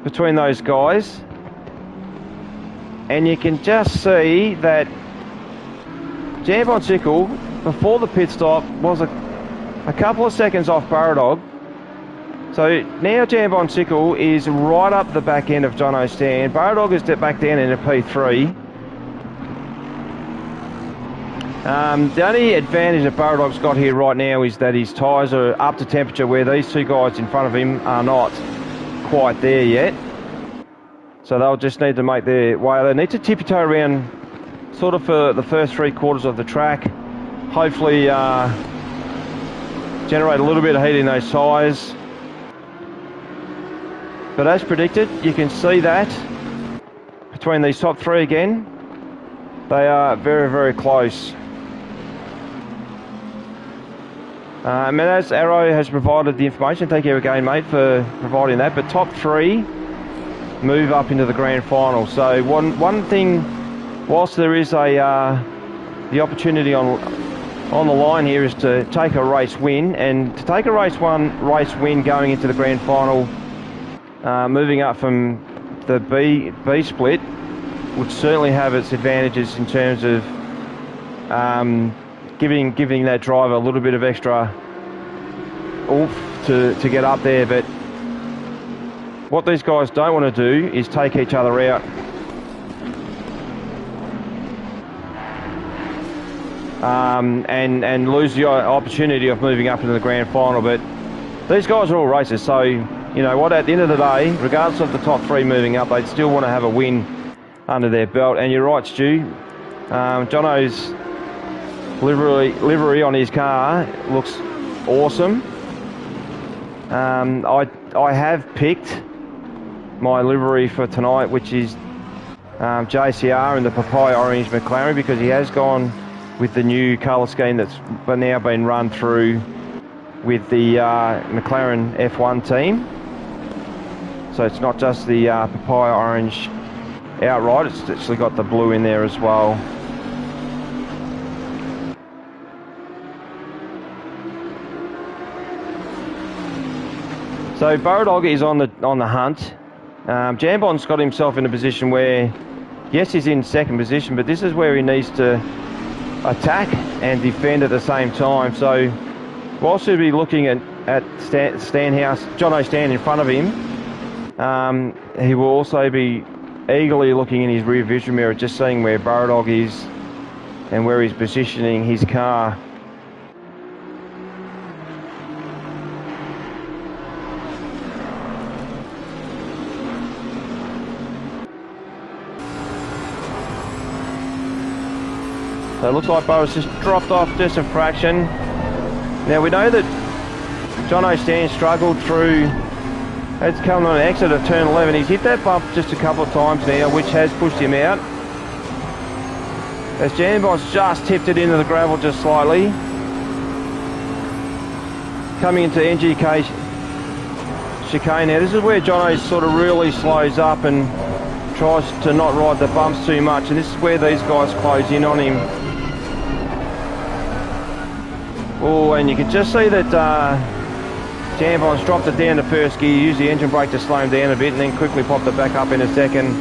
S1: between those guys. And you can just see that Jambon Sickle, before the pit stop, was a couple of seconds off Baradog. So now Jambon Sickle is right up the back end of Jono Stan. Baradog is back down in a P3. The only advantage that Baradog's got here right now is that his tyres are up to temperature, where these two guys in front of him are not quite there yet. So they'll just need to make their way. They need to tippy-toe around sort of for the first 3/4 of the track. Hopefully generate a little bit of heat in those tyres. But as predicted, you can see that between these top three again, they are very, very close. Manaz Arrow has provided the information. Thank you again, mate, for providing that. But top three move up into the grand final. So one thing, whilst there is the opportunity on the line here, is to take a race win, and to take a race win going into the grand final, moving up from the B split, would certainly have its advantages in terms of giving that driver a little bit of extra oomph to get up there. But what these guys don't want to do is take each other out. And lose the opportunity of moving up into the grand final. But these guys are all racers, so you know what, at the end of the day, regardless of the top three moving up, they'd still want to have a win under their belt. And you're right, Stu, Jono's livery on his car looks awesome. I have picked my livery for tonight, which is JCR in the papaya orange McLaren, because he has gone with the new colour scheme that's now been run through with the McLaren F1 team. So it's not just the papaya orange outright, it's actually got the blue in there as well. So Borodog is on the hunt. Jambon's got himself in a position where, yes, he's in second position, but this is where he needs to attack and defend at the same time. So whilst he'll be looking at Jono Stan in front of him, he will also be eagerly looking in his rear vision mirror, just seeing where Borodog is and where he's positioning his car. So it looks like Bo's just dropped off just a fraction. Now we know that Jono Stan struggled through, it's coming on an exit of turn 11. He's hit that bump just a couple of times now, which has pushed him out. As Jambon's just tipped it into the gravel just slightly. Coming into NGK chicane now. This is where Jono sort of really slows up and tries to not ride the bumps too much, and this is where these guys close in on him. Oh, and you can just see that Jambon's dropped it down to first gear, used the engine brake to slow him down a bit, and then quickly popped it back up in a second.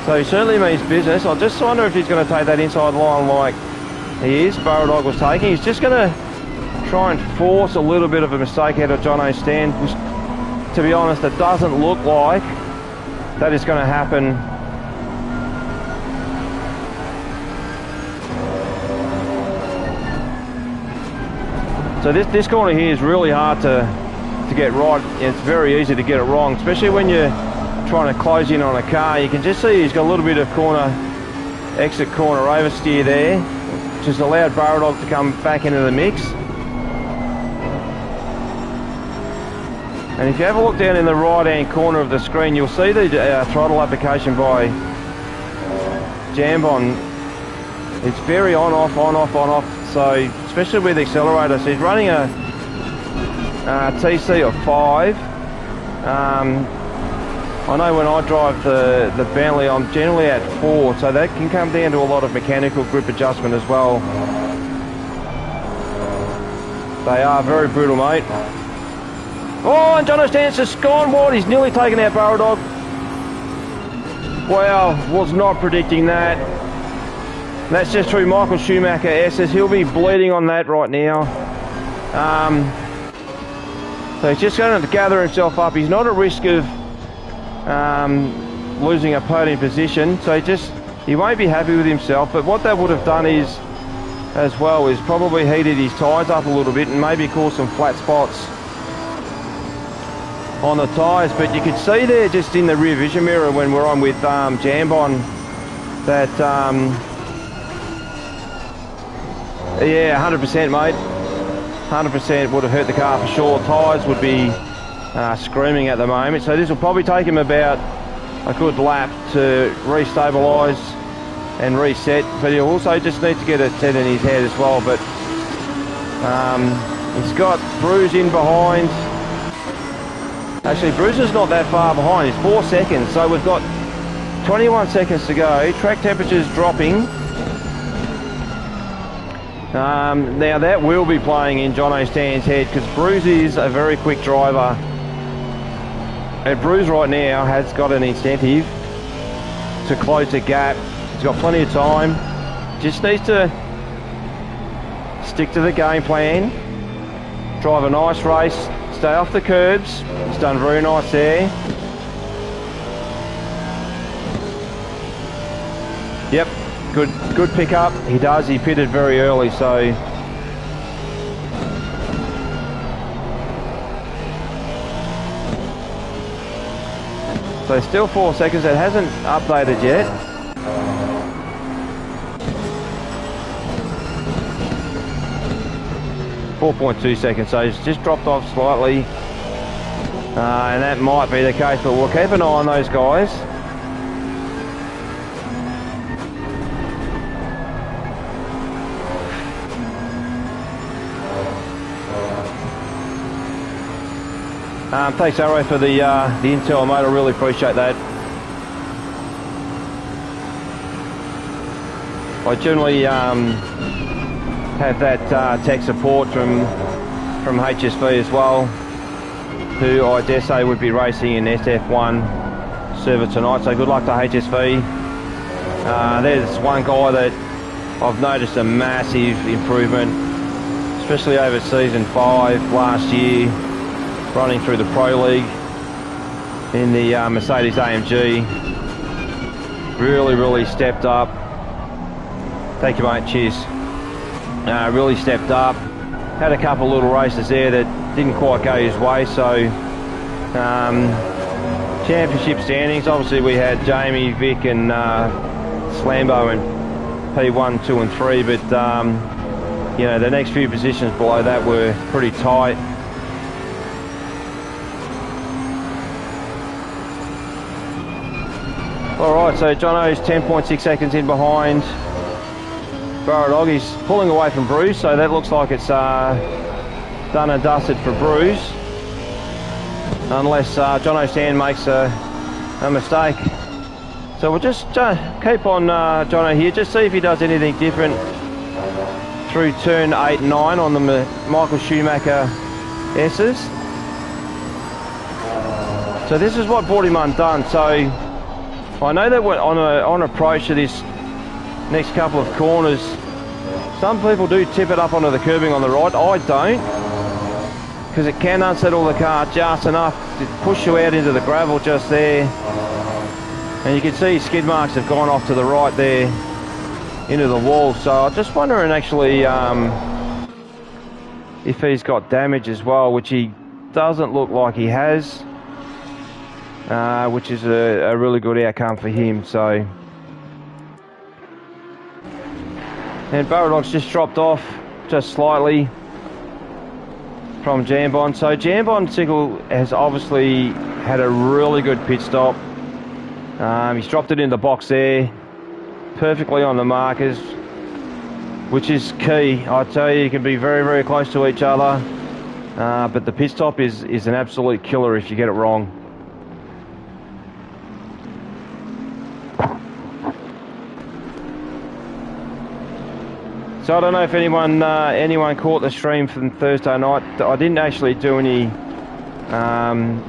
S1: So he certainly means business. I just wonder if he's going to take that inside line like he is, Borodog was taking. He's just going to try and force a little bit of a mistake out of Jono Stan, which, to be honest, it doesn't look like that is going to happen. So this corner here is really hard to get right. It's very easy to get it wrong, especially when you're trying to close in on a car. You can just see he's got a little bit of exit corner oversteer there, which has allowed Borodog to come back into the mix. And if you have a look down in the right hand corner of the screen, you'll see the throttle application by Jambon. It's very on off, on off, on off. So especially with the accelerator, so he's running a TC of 5. I know when I drive the Bentley, I'm generally at 4, so that can come down to a lot of mechanical grip adjustment as well. They are very brutal, mate. Oh, and Jono Stan's just gone wide. He's nearly taken out Borodog. Wow, was not predicting that. That's just through Michael Schumacher S's. He'll be bleeding on that right now. So he's just going to gather himself up. He's not at risk of losing a podium position, so he won't be happy with himself. But what that would have done is probably heated his tyres up a little bit and maybe caused some flat spots on the tyres. But you could see there just in the rear vision mirror when we're on with Jambon that yeah, 100% mate, 100% would have hurt the car for sure. Tyres would be screaming at the moment, so this will probably take him about a good lap to re-stabilise and reset, but he'll also just need to get it set in his head as well. But he's got Bruce in behind. Actually, Bruce is not that far behind. He's 4 seconds, so we've got 21 seconds to go. Track temperature's dropping. Now that will be playing in Jono Stan's head, because Bruce is a very quick driver, and Bruce right now has got an incentive to close the gap. He's got plenty of time, just needs to stick to the game plan, drive a nice race, stay off the curbs. He's done very nice there. Yep. Good pickup. He pitted very early, so still 4 seconds. It hasn't updated yet. .2 seconds, so he's just dropped off slightly. And that might be the case, but we'll keep an eye on those guys. Thanks, Arrow, for the intel, mate. I really appreciate that. I generally have that tech support from HSV as well, who I dare say would be racing in SF1 server tonight. So good luck to HSV. There's one guy that I've noticed a massive improvement, especially over season 5 last year, running through the Pro League in the Mercedes AMG. Really stepped up. Thank you, mate. Cheers. Really stepped up. Had a couple little races there that didn't quite go his way. So championship standings. Obviously, we had Jamie, Vic, and Slambo in P1, 2, and 3. But you know, the next few positions below that were pretty tight. Alright, so Jono's 10.6 seconds in behind Baradog. He's pulling away from Bruce, so that looks like it's done and dusted for Bruce. Unless Jono Sand makes a mistake. So we'll just keep on Jono here, just see if he does anything different through turn 8 and 9 on the Michael Schumacher S's. So this is what brought him undone. So I know that we're on approach to this next couple of corners. Some people do tip it up onto the curbing on the right. I don't, because it can unsettle the car just enough to push you out into the gravel just there. And you can see skid marks have gone off to the right there into the wall. So I'm just wondering actually if he's got damage as well, which he doesn't look like he has. Which is a really good outcome for him. So, and Baradog's just dropped off just slightly from Jambon. So Jambon Sickle has obviously had a really good pit stop. He's dropped it in the box there, perfectly on the markers, which is key. I tell you, you can be very close to each other, but the pit stop is an absolute killer if you get it wrong. So I don't know if anyone caught the stream from Thursday night. I didn't actually do any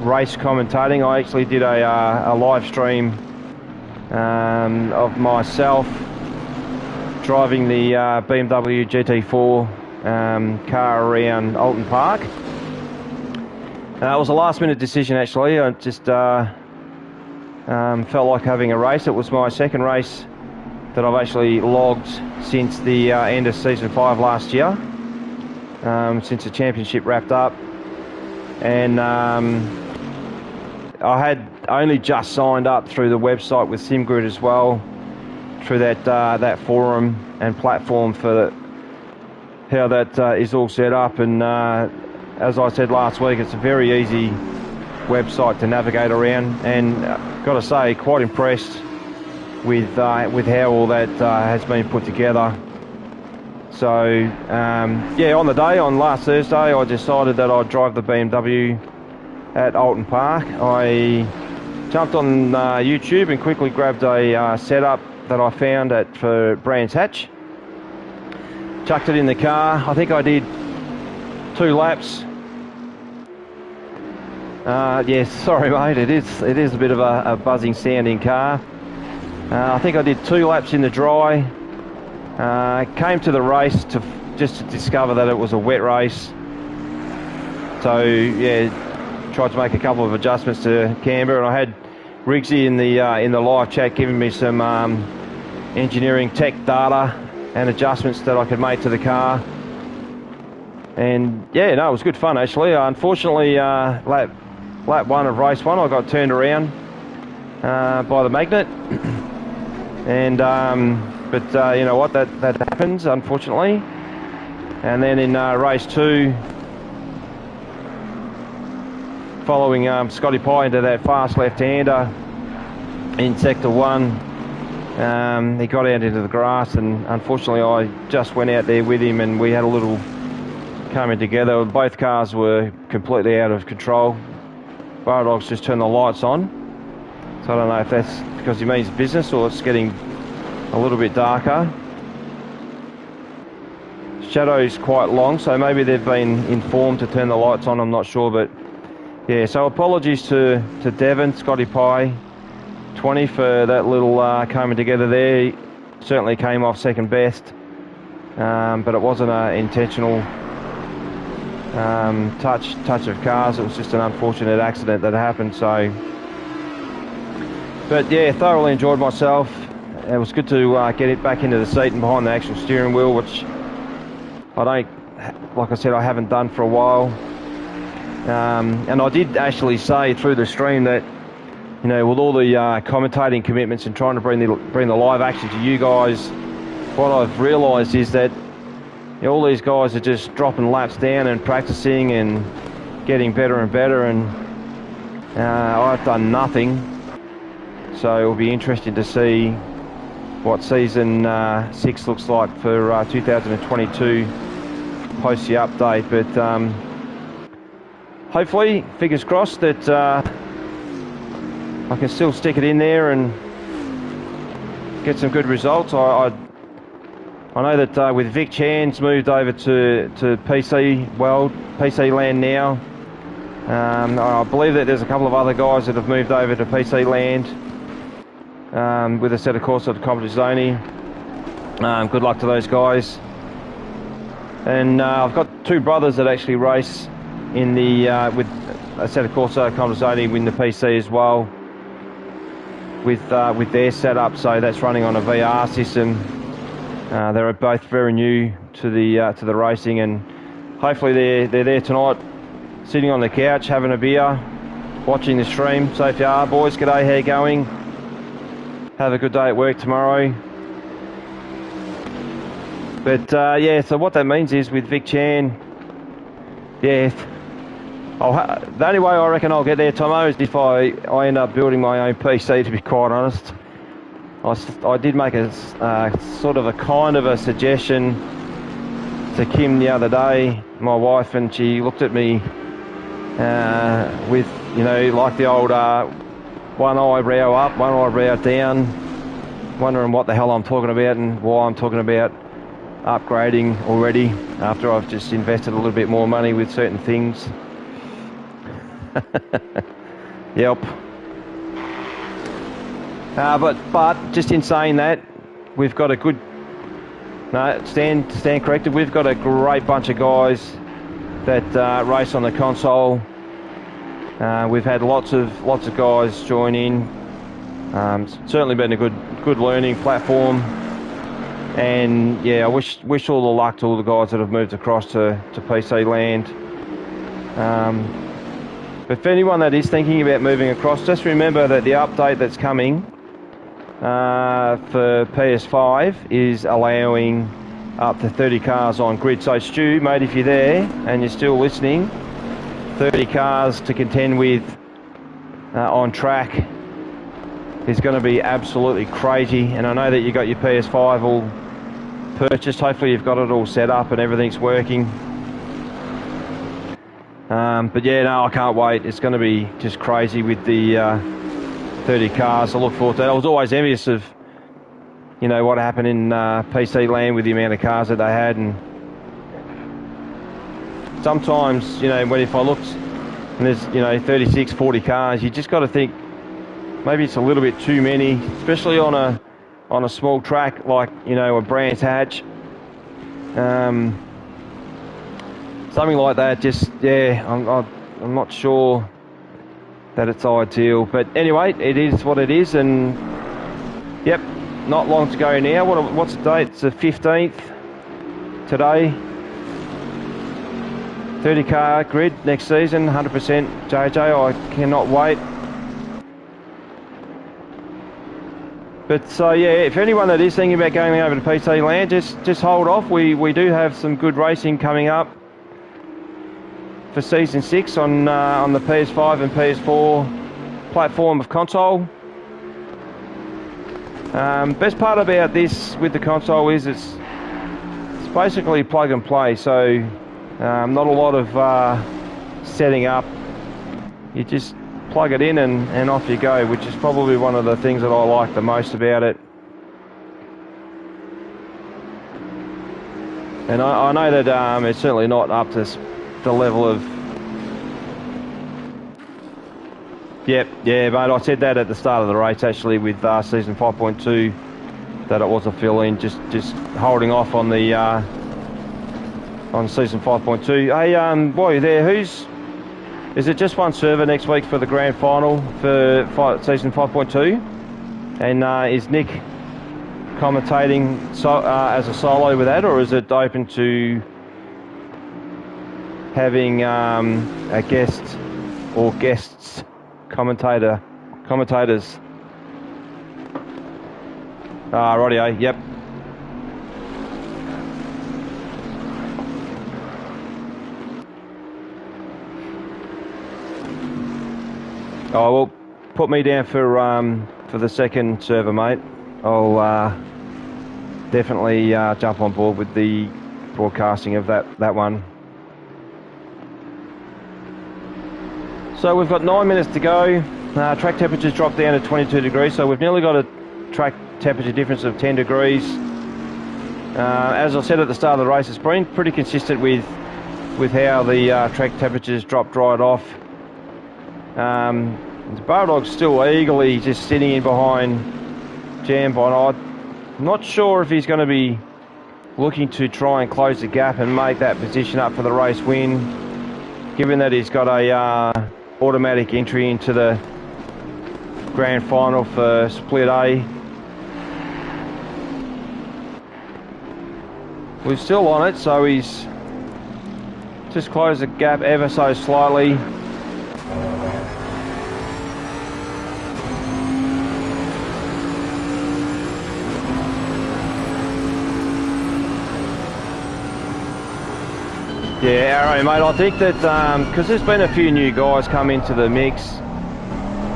S1: race commentating. I actually did a live stream of myself driving the BMW GT4 car around Alton Park. It was a last minute decision actually. I just felt like having a race. It was my second race that I've actually logged since the end of season 5 last year, since the championship wrapped up. And I had only just signed up through the website with SimGrid as well, through that forum and platform for how that is all set up. And as I said last week, it's a very easy website to navigate around, and got to say, quite impressed with how all that has been put together. So yeah, on the day, on last Thursday, I decided that I'd drive the BMW at Alton Park. I jumped on YouTube and quickly grabbed a setup that I found for Brands Hatch. Chucked it in the car. I think I did 2 laps. Yes, sorry mate, it is a bit of a buzzing sounding car. I think I did 2 laps in the dry. Came to the race just to discover that it was a wet race. So yeah, tried to make a couple of adjustments to camber, and I had Riggsy in the live chat giving me some engineering tech data and adjustments that I could make to the car. And yeah, no, it was good fun actually. Unfortunately, lap 1 of race 1, I got turned around by the magnet. And but you know what, that happens unfortunately. And then in race 2, following Scotty Pye into that fast left-hander in Sector 1. He got out into the grass, and unfortunately I just went out there with him, and we had a little coming together. Both cars were completely out of control. Dog's just turned the lights on, so I don't know if that's because he means business or it's getting a little bit darker. Shadow's quite long, so maybe they've been informed to turn the lights on, I'm not sure, but yeah, so apologies to Devon, Scotty Pye, 20 for that little coming together there. He certainly came off second best, but it wasn't an intentional touch of cars. It was just an unfortunate accident that happened. So, but yeah, thoroughly enjoyed myself. It was good to get it back into the seat and behind the actual steering wheel, which I don't, like I said, I haven't done for a while. And I did actually say through the stream that, you know, with all the commentating commitments and trying to bring the live action to you guys, what I've realised is that, you know, all these guys are just dropping laps down and practicing and getting better and better, and I've done nothing. So it'll be interesting to see what season 6 looks like for 2022 post the update. But hopefully, fingers crossed, that I can still stick it in there and get some good results. I know that with Vic Chan's moved over to PC Land now. I believe that there's a couple of other guys that have moved over to PC Land with Assetto Corsa Competizione. Good luck to those guys. And I've got two brothers that actually race in the with Assetto Corsa Competizione in the PC as well, with their setup. So that's running on a VR system. They're both very new to the racing, and hopefully they're there tonight, sitting on the couch having a beer, watching the stream. So if you are, boys, g'day, how you going? Have a good day at work tomorrow. But yeah, so what that means is with Vic Chan, yeah, the only way I reckon I'll get there, Tomo, is if I end up building my own PC, to be quite honest. I did make a sort of a kind of a suggestion to Kim the other day, my wife, and she looked at me with, you know, like the old one eyebrow up, one eyebrow down, wondering what the hell I'm talking about and why I'm talking about upgrading already after I've just invested a little bit more money with certain things. Yep. But just in saying that, we've got a good, no, stand corrected, we've got a great bunch of guys that race on the console. We've had lots of guys join in. Certainly been a good learning platform. And yeah, I wish all the luck to all the guys that have moved across to PC Land. But for anyone that is thinking about moving across, just remember that the update that's coming for PS5 is allowing up to 30 cars on grid. So Stu, mate, if you're there and you're still listening, 30 cars to contend with on track is going to be absolutely crazy. And I know that you got your PS5 all purchased. Hopefully you've got it all set up and everything's working. But yeah, no, I can't wait. It's going to be just crazy with the 30 cars. I look forward to that. I was always envious of, you know, what happened in PC Land with the amount of cars that they had. And sometimes, you know, if I looked and there's, you know, 36, 40 cars, you just got to think maybe it's a little bit too many, especially on a small track like, you know, a Brands Hatch. Something like that, just, yeah, I'm not sure that it's ideal. But anyway, it is what it is, and yep, not long to go now. What's the date? It's the 15th today. 30 car grid next season, 100% JJ. I cannot wait. But so yeah, if anyone that is thinking about going over to PC Land, just hold off. We do have some good racing coming up for Season 6 on the PS5 and PS4 platform of console. Best part about this with the console is it's basically plug and play, so not a lot of setting up. You just plug it in and off you go, which is probably one of the things that I like the most about it. And I know that it's certainly not up to the level of... Yeah, mate, I said that at the start of the race, actually, with Season 5.2, that it was a fill-in, just holding off on the on Season 5.2. Hey, while you're there, is it just one server next week for the grand final for Season 5.2? And is Nick commentating as a solo with that, or is it open to having a guest or guests commentators? Rightio, yep. Oh, well, put me down for the second server, mate. I'll definitely jump on board with the broadcasting of that one. So we've got 9 minutes to go. Track temperature's dropped down to 22 degrees, so we've nearly got a track temperature difference of 10 degrees. As I said at the start of the race, it's been pretty consistent with how the track temperatures dropped right off. The Bulldog's still eagerly just sitting in behind Jambon. I'm not sure if he's going to be looking to try and close the gap and make that position up for the race win, given that he's got a automatic entry into the grand final for Split A. We're still on it, so he's just closed the gap ever so slightly. Yeah, alright, mate, I think that because there's been a few new guys come into the mix,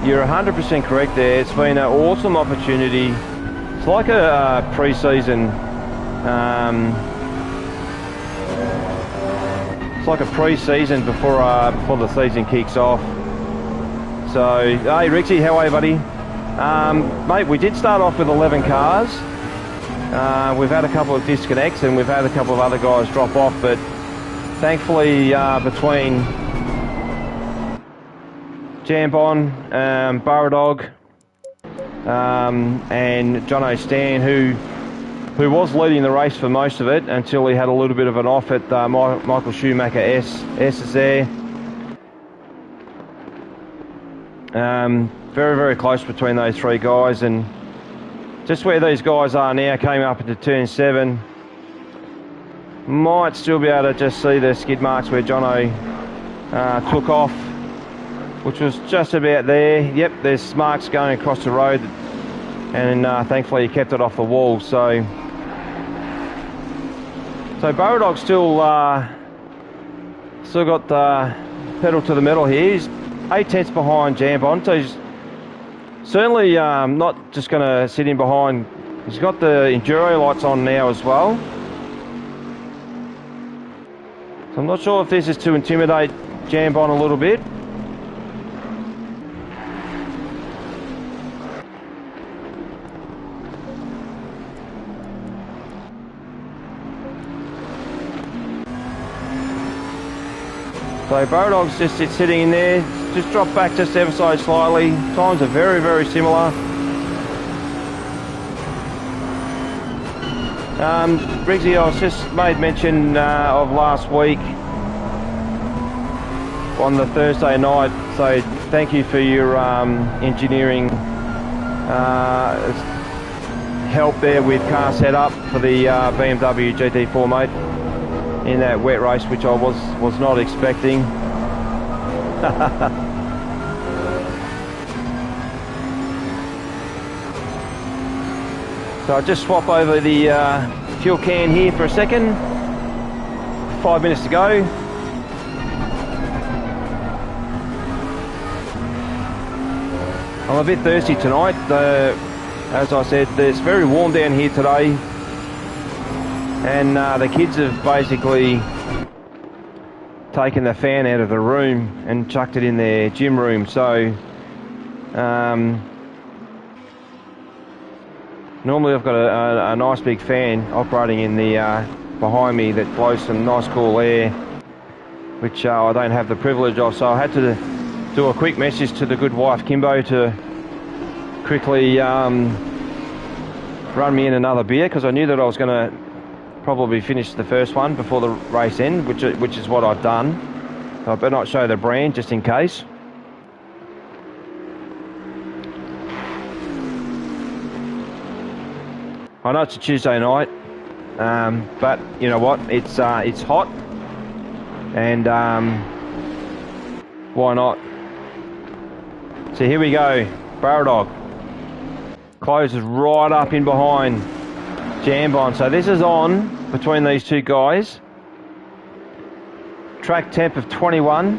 S1: you're 100% correct there. It's been an awesome opportunity. It's like a pre-season, it's like a pre-season before the season kicks off. So, hey Rixie, how are you, buddy? Mate, we did start off with 11 cars. We've had a couple of disconnects and we've had a couple of other guys drop off, but thankfully, between Jambon, Burradog, and Jono Stan, who was leading the race for most of it until he had a little bit of an off at Michael Schumacher S is there. Very, very close between those three guys, and just where these guys are now, came up into turn 7. Might still be able to just see the skid marks where Jono took off, which was just about there. Yep, there's marks going across the road, and thankfully he kept it off the wall. So Burradog's still got the pedal to the metal here. He's 8 tenths behind Jambon, so he's certainly not just going to sit in behind. He's got the enduro lights on now as well. So I'm not sure if this is to intimidate Jambon a little bit. So Burradog's just sitting in there, just dropped back just ever so slightly. Times are very, very similar. Briggsy, I was just made mention of last week on the Thursday night, so thank you for your engineering help there with car setup for the BMW GT4, mate, in that wet race, which I was not expecting. So I'll just swap over the fuel can here for a second. 5 minutes to go. I'm a bit thirsty tonight. As I said, it's very warm down here today, and the kids have basically taken the fan out of the room and chucked it in their gym room. So normally I've got a nice big fan operating in the behind me that blows some nice cool air, which I don't have the privilege of. So I had to do a quick message to the good wife Kimbo to quickly run me in another beer, because I knew that I was going to probably finish the first one before the race end, which is what I've done. I better not show the brand just in case. I know it's a Tuesday night, but you know what? It's hot, and why not? So here we go. Barrel Dog closes right up in behind Jambon. So this is on between these two guys. Track temp of 21.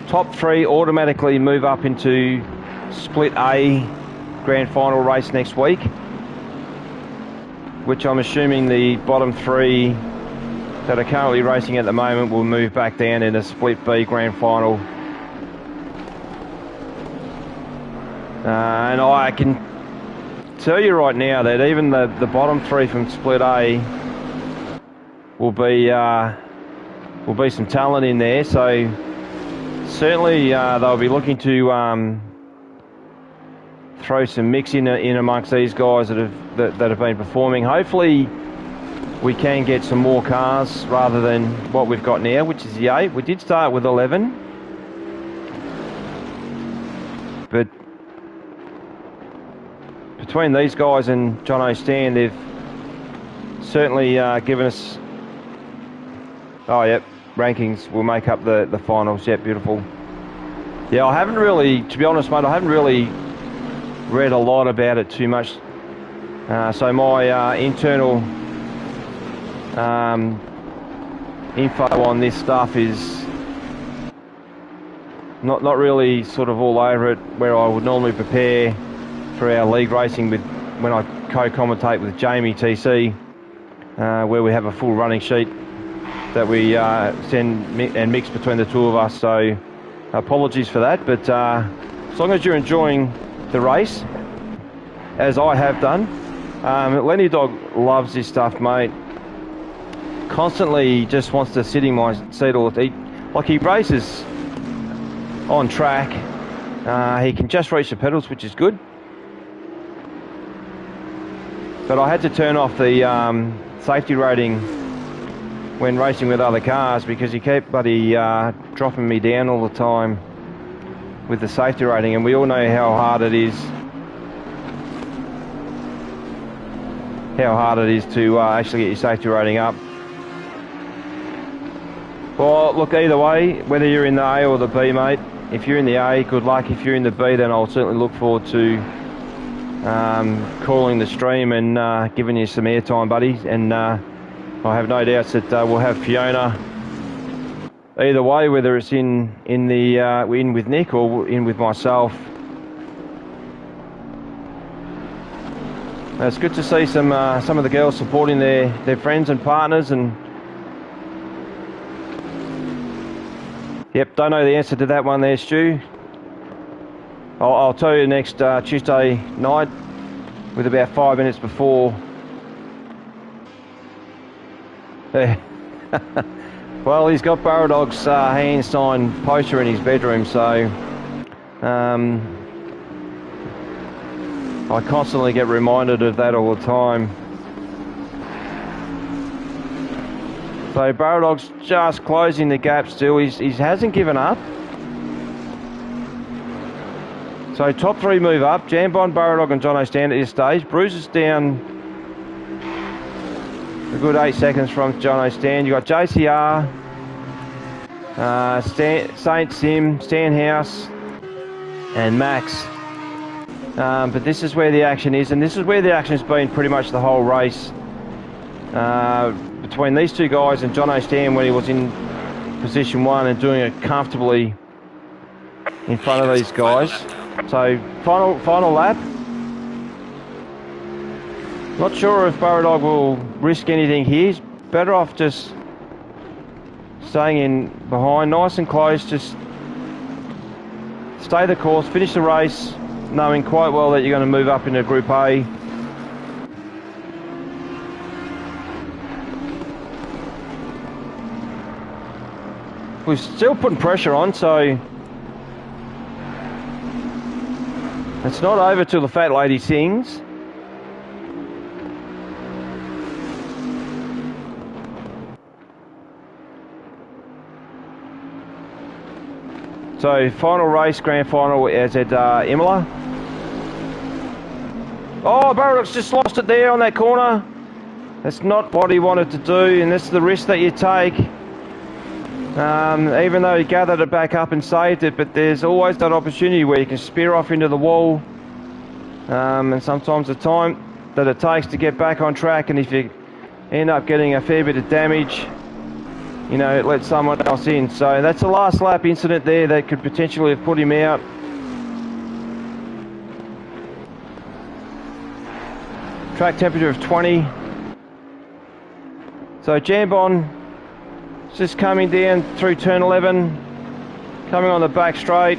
S1: Top three automatically move up into Split A Grand Final race next week, which I'm assuming the bottom three that are currently racing at the moment will move back down in a Split B Grand Final. And I can tell you right now that even the bottom three from Split A will be some talent in there. So certainly they'll be looking to throw some mix in amongst these guys that have been performing. Hopefully we can get some more cars rather than what we've got now, which is the 8. We did start with 11, but between these guys and John O'Stan, they've certainly given us... Oh, yep, rankings will make up the finals. Yep, beautiful. Yeah, I haven't really, to be honest, mate, I haven't really read a lot about it too much. So my internal info on this stuff is not really sort of all over it, where I would normally prepare for our league racing when I co-commentate with Jamie TC, where we have a full running sheet that we send and mix between the two of us. So apologies for that, but as long as you're enjoying the race, as I have done. Lenny Dog loves this stuff, mate. Constantly just wants to sit in my seat all the time. Like, he races on track. He can just reach the pedals, which is good. But I had to turn off the safety rating when racing with other cars, because he kept dropping me down all the time with the safety rating, and we all know how hard it is to actually get your safety rating up. Well, look, either way, whether you're in the A or the B, mate, if you're in the A, good luck. If you're in the B, then I'll certainly look forward to calling the stream and giving you some airtime, buddy. And I have no doubts that we'll have Fiona either way, whether it's in with Nick or in with myself. It's good to see some of the girls supporting their friends and partners. And yep, don't know the answer to that one there, Stu. I'll tell you next Tuesday night, with about 5 minutes before. Well, he's got Barrel Dog's hand signed poster in his bedroom, so I constantly get reminded of that all the time. So Barrel Dog's just closing the gap still. He hasn't given up. So top three move up. Jambon, Barrel Dog and John O'Stan at this stage. Bruce is down a good 8 seconds from John O'Stan. You've got JCR, Saint Sim, Stanhouse and Max. But this is where the action is, and this is where the action has been pretty much the whole race. Between these two guys and John O'Stan when he was in position 1 and doing it comfortably in front of these guys. So final lap. Not sure if Burradog will risk anything here. He's better off just staying in behind, nice and close. Just stay the course, finish the race, knowing quite well that you're going to move up into Group A. We're still putting pressure on, so it's not over till the fat lady sings. So final race, grand final is at Imola. Oh, Burradog's just lost it there on that corner. That's not what he wanted to do, and that's the risk that you take. Even though he gathered it back up and saved it, but there's always that opportunity where you can spear off into the wall. And sometimes the time that it takes to get back on track, and if you end up getting a fair bit of damage, you know, it lets someone else in. So that's a last lap incident there that could potentially have put him out. Track temperature of 20. So Jambon just coming down through turn 11, coming on the back straight,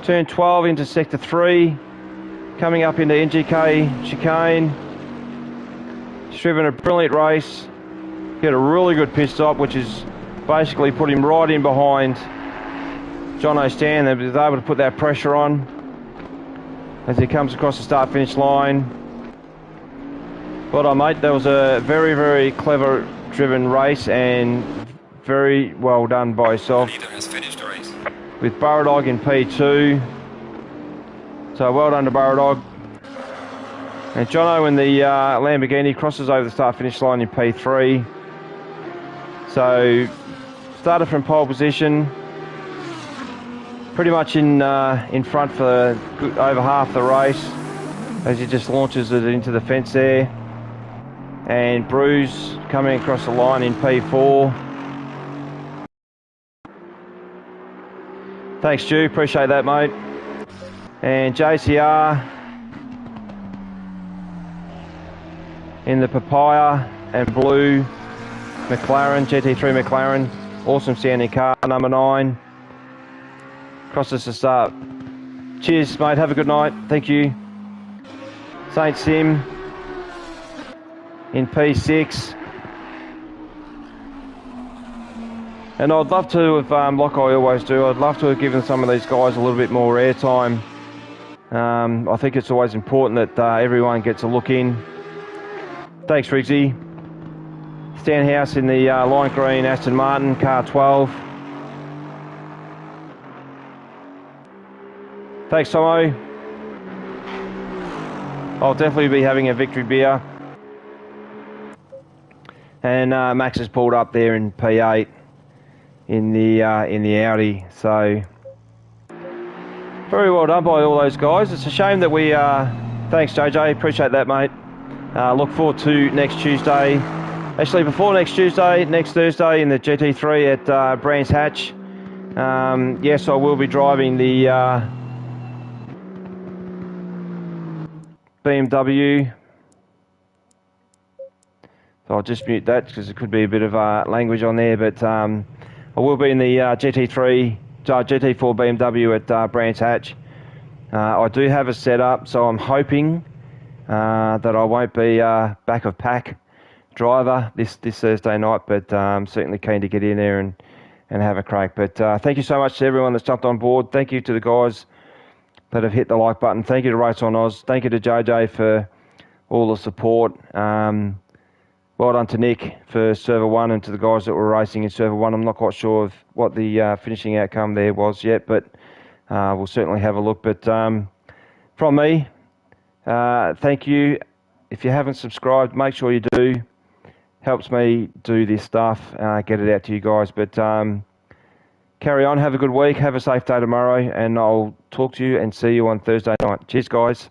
S1: turn 12 into sector 3, coming up into NGK chicane. He's driven a brilliant race. Get a really good pit stop, which is basically put him right in behind John O'Stan. They was able to put that pressure on as he comes across the start-finish line. Well done, mate. That was a very, very clever driven race and very well done by yourself.
S2: The leader has finished the race.
S1: With Burradog in P2. So well done to Burradog. And Jono in the Lamborghini crosses over the start-finish line in P3. So started from pole position, pretty much in front for over half the race as he just launches it into the fence there. And Bruce coming across the line in P4. Thanks, Stu, appreciate that, mate. And JCR in the Papaya and Blue McLaren, GT3 McLaren, awesome sounding car, number 9. Crosses the start. Cheers, mate, have a good night, thank you. Saint Sim in P6. And I'd love to have, like I always do, I'd love to have given some of these guys a little bit more airtime. I think it's always important that everyone gets a look in. Thanks, Riggsy. Stan House in the lime green Aston Martin, car 12. Thanks, Tomo. I'll definitely be having a victory beer. And Max has pulled up there in P8 in the Audi. So very well done by all those guys. It's a shame that we. Thanks, JJ. Appreciate that, mate. Look forward to next Tuesday. Actually, before next Tuesday, next Thursday in the GT3 at Brands Hatch. Yes, I will be driving the BMW. So I'll just mute that because it could be a bit of language on there. But I will be in the GT4 BMW at Brands Hatch. I do have a setup, so I'm hoping that I won't be back of pack driver this Thursday night, but certainly keen to get in there and have a crack. But thank you so much to everyone that's jumped on board. Thank you to the guys that have hit the like button. Thank you to Race on Oz. Thank you to JJ for all the support. Well done to Nick for Server 1 and to the guys that were racing in Server 1. I'm not quite sure of what the finishing outcome there was yet, but we'll certainly have a look. But from me, thank you. If you haven't subscribed, make sure you do. Helps me do this stuff, get it out to you guys. But carry on, have a good week, have a safe day tomorrow, and I'll talk to you and see you on Thursday night. Cheers, guys.